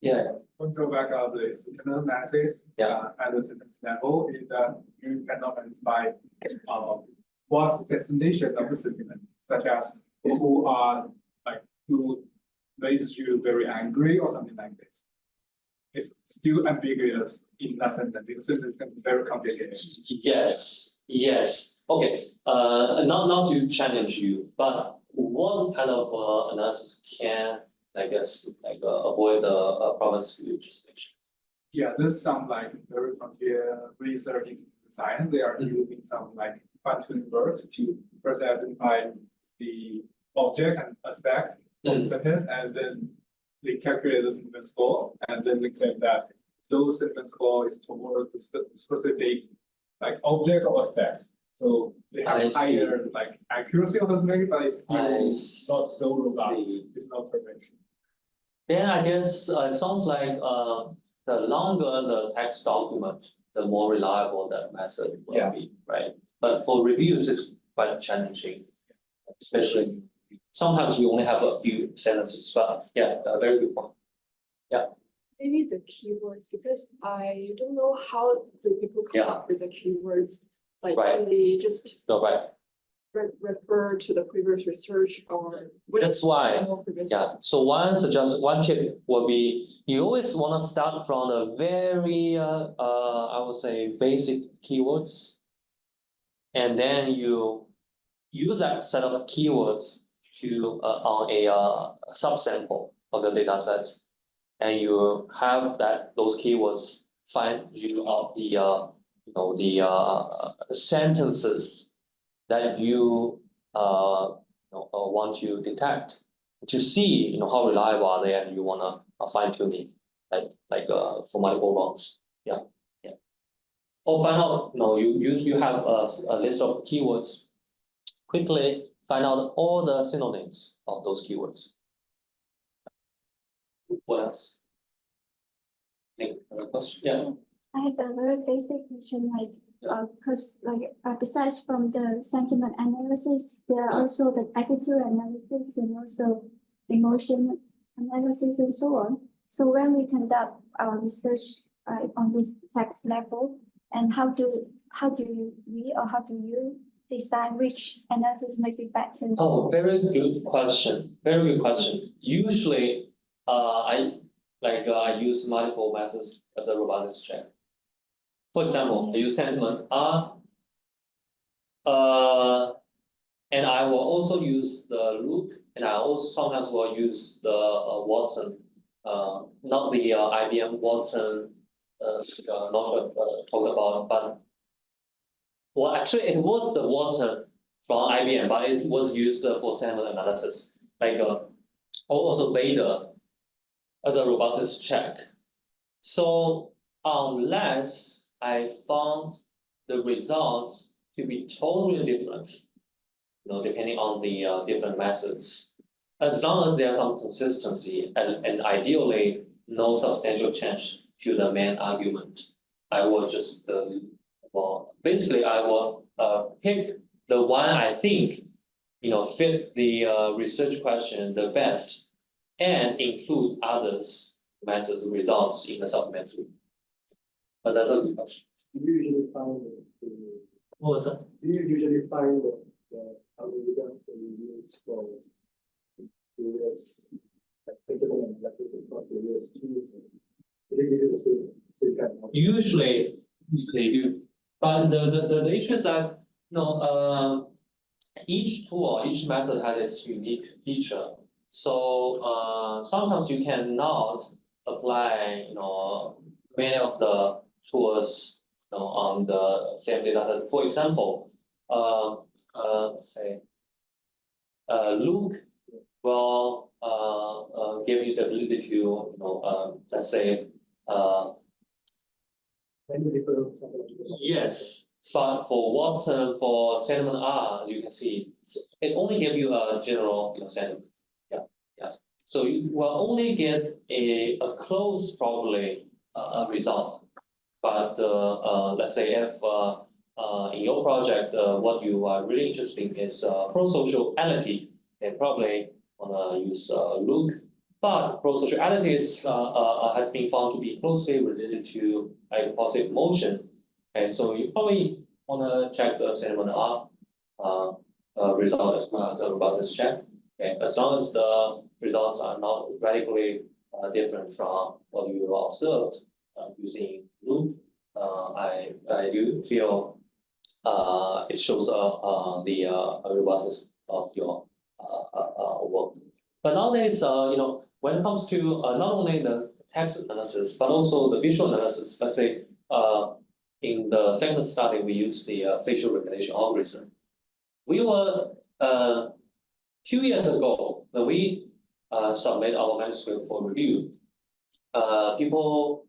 Yeah. One drawback of the sentiment analysis at the sentence level is that you cannot identify what destination of the sentiment, such as who are like who makes you very angry or something like this. It's still ambiguous in that sentence because sentence can be very complicated. Yes. Okay. Not to challenge you, but what kind of analysis can, I guess, avoid the problems you just mentioned? Yeah, there's some like very frontier research in science. They are using some like fine-tuning words to first identify the object and aspect of the sentence, and then they calculate the sentiment score, and then they claim that those sentiment score is towards the specific like object or aspects. So they have higher like accuracy of the thing, but it's still not so robust. It's not perfect. Then I guess it sounds like the longer the text document, the more reliable that method will be, right? But for reviews, it's quite challenging, especially sometimes we only have a few sentences. But yeah, a very good point. Yeah. Maybe the keywords, because I don't know how do people come up with the keywords. Like they just refer to the previous research or that's why. So one tip would be you always want to start from a very I would say basic keywords, and then you use that set of keywords to on a subsample of the data set, and you have those keywords find you out the sentences that you want to detect to see how reliable are they, and you want to fine tune it like for multiple rounds. Or find out you have a list of keywords. Quickly find out all the synonyms of those keywords. What else? Any other question? Yeah. I have a very basic question, because besides from the sentiment analysis, there are also the attitude analysis and also emotion analysis and so on. So when we conduct our research on this text level, and how do you decide which analysis might be better? Oh, very good question. Very good question. Usually, I use multiple methods as a robustness check. For example, I use sentiment and I will also use the look, and I also sometimes will use the Watson, not the IBM Watson, not talked about, but well, actually it was the Watson from IBM, but it was used for sentiment analysis, also Beta as a robustness check. So unless I found the results to be totally different, depending on the different methods. As long as there's some consistency and ideally no substantial change to the main argument, I will just basically I will pick the one I think, fit the research question the best and include others methods results in the supplementary. But that's a good question. You usually find What was that? you usually find the algorithms that you use for various technical and electrical for various tools. They give you the same kind of. Usually they do, but the issue is that each tool, each method has its unique feature. So sometimes you cannot apply many of the tools on the same data set. For example, say Luke will give you the ability to let's say Many different. yes, but for Watson, for sentiment R, as you can see, it only gives you a general sentiment. Yeah. So you will only get a close probably result. But let's say if in your project what you are really interested in is pro-sociality, then probably wanna use Luke. But pro-sociality has been found to be closely related to a positive emotion, and so you probably wanna check the sentiment R result as well as the robustness check. Okay, as long as the results are not radically different from what you observed using Luke, I do feel it shows the robustness of your work. But nowadays, when it comes to not only the text analysis but also the visual analysis, let's say in the second study we used the facial recognition algorithm. We were 2 years ago when we submit our manuscript for review. People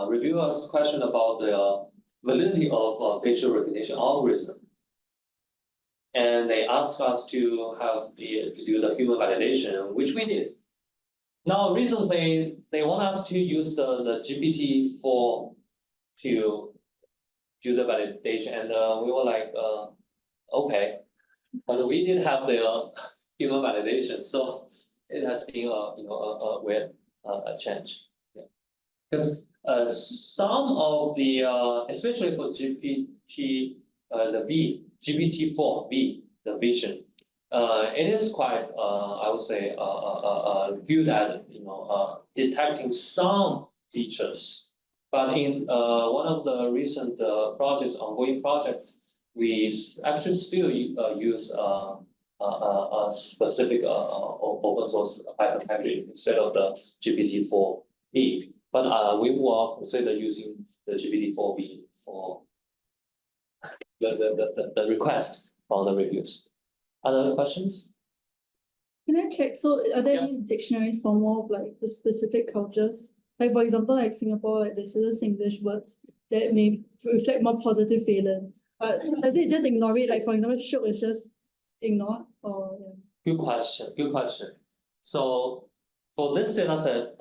review us question about the validity of facial recognition algorithm, and they asked us to do the human validation, which we did. Now recently they want us to use the GPT-4 to do the validation, and we were like, okay, but we didn't have the human validation, so it has been a weird change. Yeah. Because some of the especially for GPT GPT-4V, the vision, it is quite I would say good at detecting some features. But in one of the recent ongoing projects, we actually still use a specific open source Python package instead of the GPT-4V. But we will consider using the GPT-4V for the request from the reviews. Other questions? Can I check? So are there any dictionaries for more of like the specific cultures? Like for example, like Singapore, like there's certain English words that may reflect more positive feelings. But does it just ignore it? Like for example, shook is just ignored or Good question. Good question. So for this data set,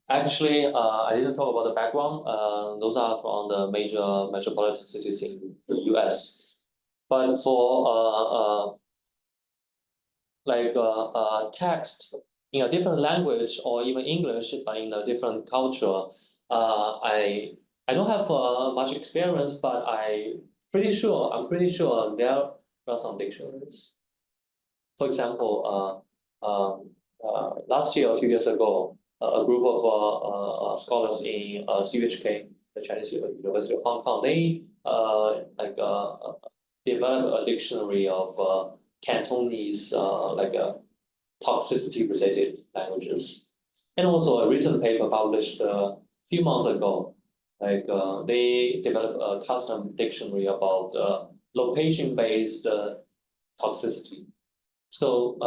actually, I didn't talk about the background. Those are from the major metropolitan cities in the US. But for text in a different language or even English but in a different culture, I don't have much experience, but I'm pretty sure there are some dictionaries. For example, last year or 2 years ago, a group of scholars in SICSS-SG, the Chinese University of Hong Kong, they developed a dictionary of Cantonese toxicity related languages. And also a recent paper published a few months ago, they developed a custom dictionary about location based toxicity. So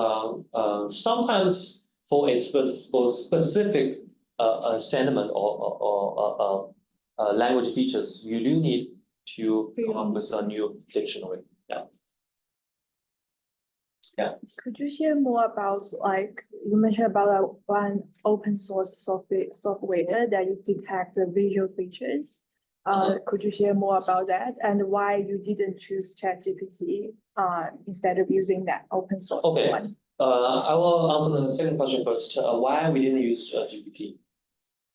sometimes for a specific sentiment or language features, you do need to come up with a new dictionary. Could you share more about, like, you mentioned about one open source software that you detect the visual features. Could you share more about that and why you didn't choose ChatGPT instead of using that open source Okay. one? I will answer the second question first. Why we didn't use GPT?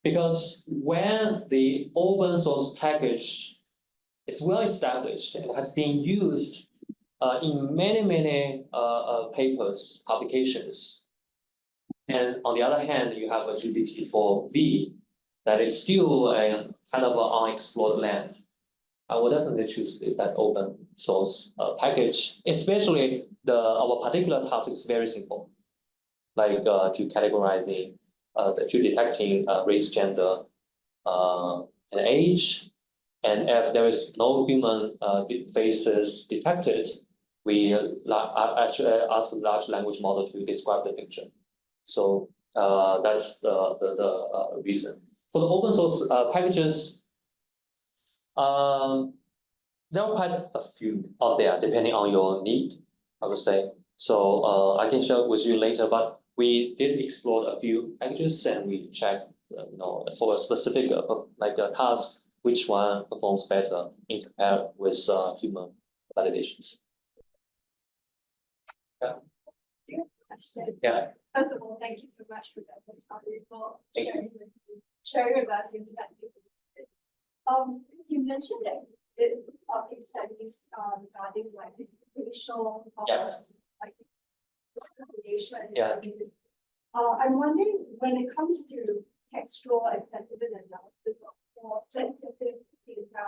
Because when the open source package is well established and has been used in many papers, publications, and on the other hand, you have a GPT-4V that is still a kind of an unexplored land. I would definitely choose that open source package, especially our particular task is very simple, like to categorizing, to detecting race, gender, and age. And if there is no human faces detected, we actually ask a large language model to describe the picture. So that's the reason. For the open source packages, there are quite a few out there, depending on your need, I would say. So I can share with you later, but we did explore a few packages and we checked, for a specific like a task, which one performs better in compared with human validations. Yeah. Yeah. First of all, thank you so much for that report, sharing with us into that. You mentioned that case studies regarding like racial like discrimination. Yeah. I'm wondering when it comes to textual and sentiment analysis of more sensitive data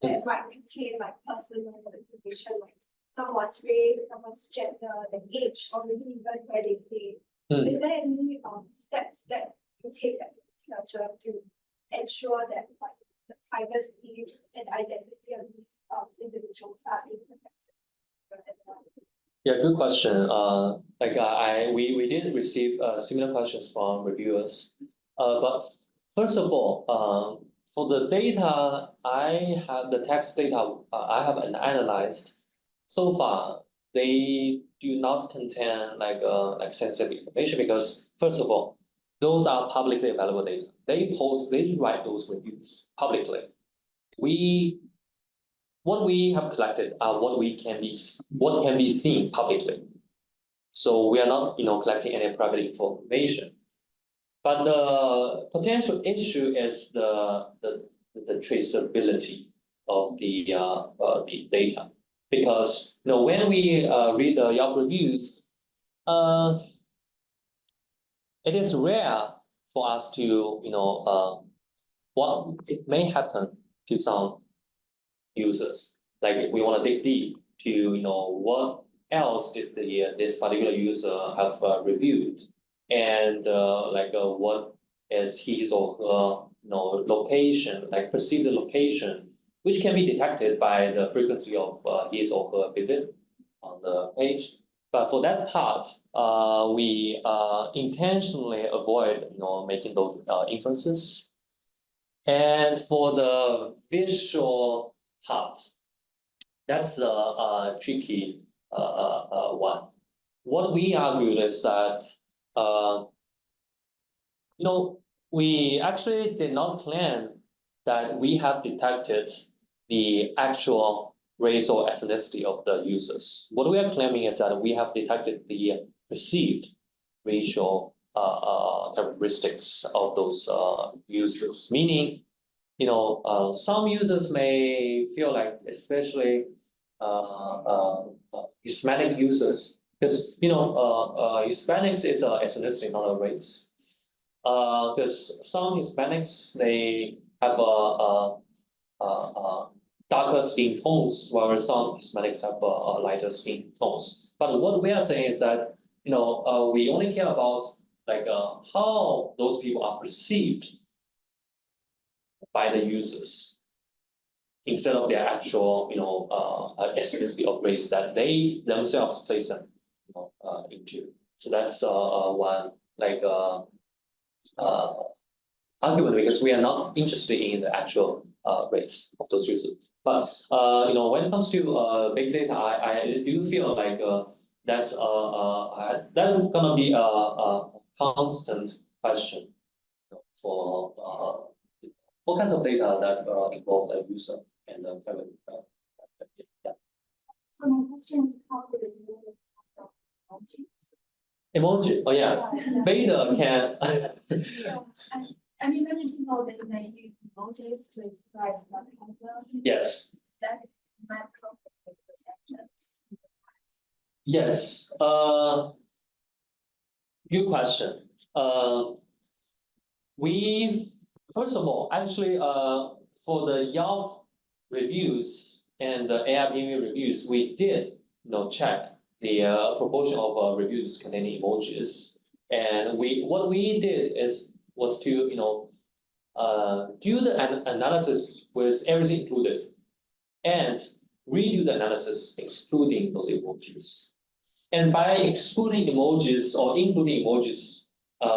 that might contain like personal information like someone's race, someone's gender, the age, or maybe even where they stay. Is there any steps that you take as a researcher to ensure that like the privacy and identity of these individuals are being protected? Yeah, good question. We did receive similar questions from reviewers. But first of all, for the data, the text data I have analyzed. So far, they do not contain like sensitive information because first of all, those are publicly available data. They write those reviews publicly. What we have collected are what can be seen publicly. So we are not collecting any private information. But the potential issue is the traceability of the data. Because when we read the Yelp reviews, it is rare for us to what it may happen to some users. Like we want to dig deep to what else did this particular user have reviewed, and what is his or her location, like perceived location, which can be detected by the frequency of his or her visit on the page. But for that part, we intentionally avoid making those inferences. And for the visual part, that's a tricky one. What we argued is that we actually did not claim that we have detected the actual race or ethnicity of the users. What we are claiming is that we have detected the perceived racial characteristics of those users. Meaning, some users may feel like, especially Hispanic users, because Hispanics is an ethnicity, not a race. Because some Hispanics, they have darker skin tones, whereas some Hispanics have lighter skin tones. But what we are saying is that we only care about how those people are perceived by the users, instead of their actual ethnicity of race that they themselves place them into. So that's one argument, because we are not interested in the actual race of those users. But when it comes to big data, I do feel like that's gonna be a constant question for all kinds of data that involve the user and the private. Yeah. So my question is how do you know the emojis? Emoji. Oh yeah. Beta can. I mean, many people they may use emojis to express sarcasm. Yes. That might complicate the sentence. Yes. Good question. We've first of all, actually, for the Yelp reviews and the Airbnb reviews, we did, check the proportion of reviews containing emojis, and what we did was to, do the analysis with everything included, and redo the analysis excluding those emojis. And by excluding emojis or including emojis,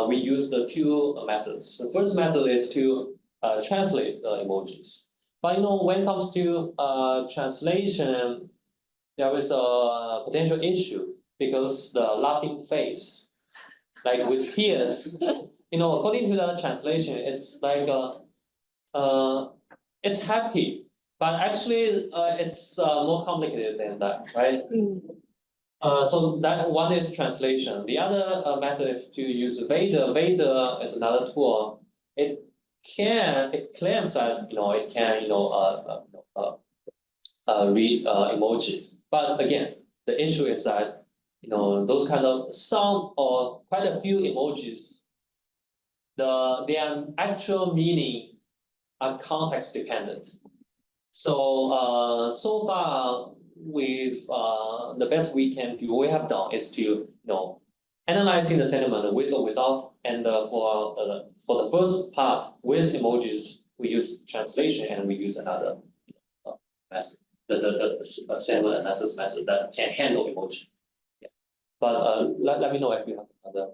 we use the two methods. The first method is to translate the emojis. But when it comes to translation, there is a potential issue because the laughing face, like with tears, according to the translation, it's like it's happy, but actually it's more complicated than that, right? So that one is translation. The other method is to use Veda. Veda is another tool. It claims that it can read emoji. But again, the issue is that those kind of some or quite a few emojis, their actual meaning are context dependent. So so far, with the best we have done is to analyzing the sentiment with or without, and for the first part with emojis we use translation and we use another method, the sentiment analysis method that can handle emoji. Yeah. But let me know if you have another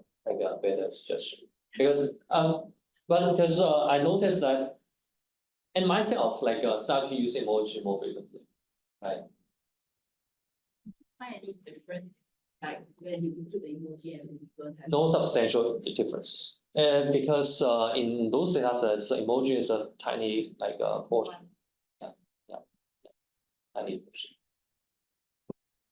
better suggestion, because I noticed that, and myself start to use emoji more frequently, right? Find any difference, like when you include the emoji and when you don't have? No substantial difference, and because in those data sets, emoji is a tiny portion. Yeah, tiny portion.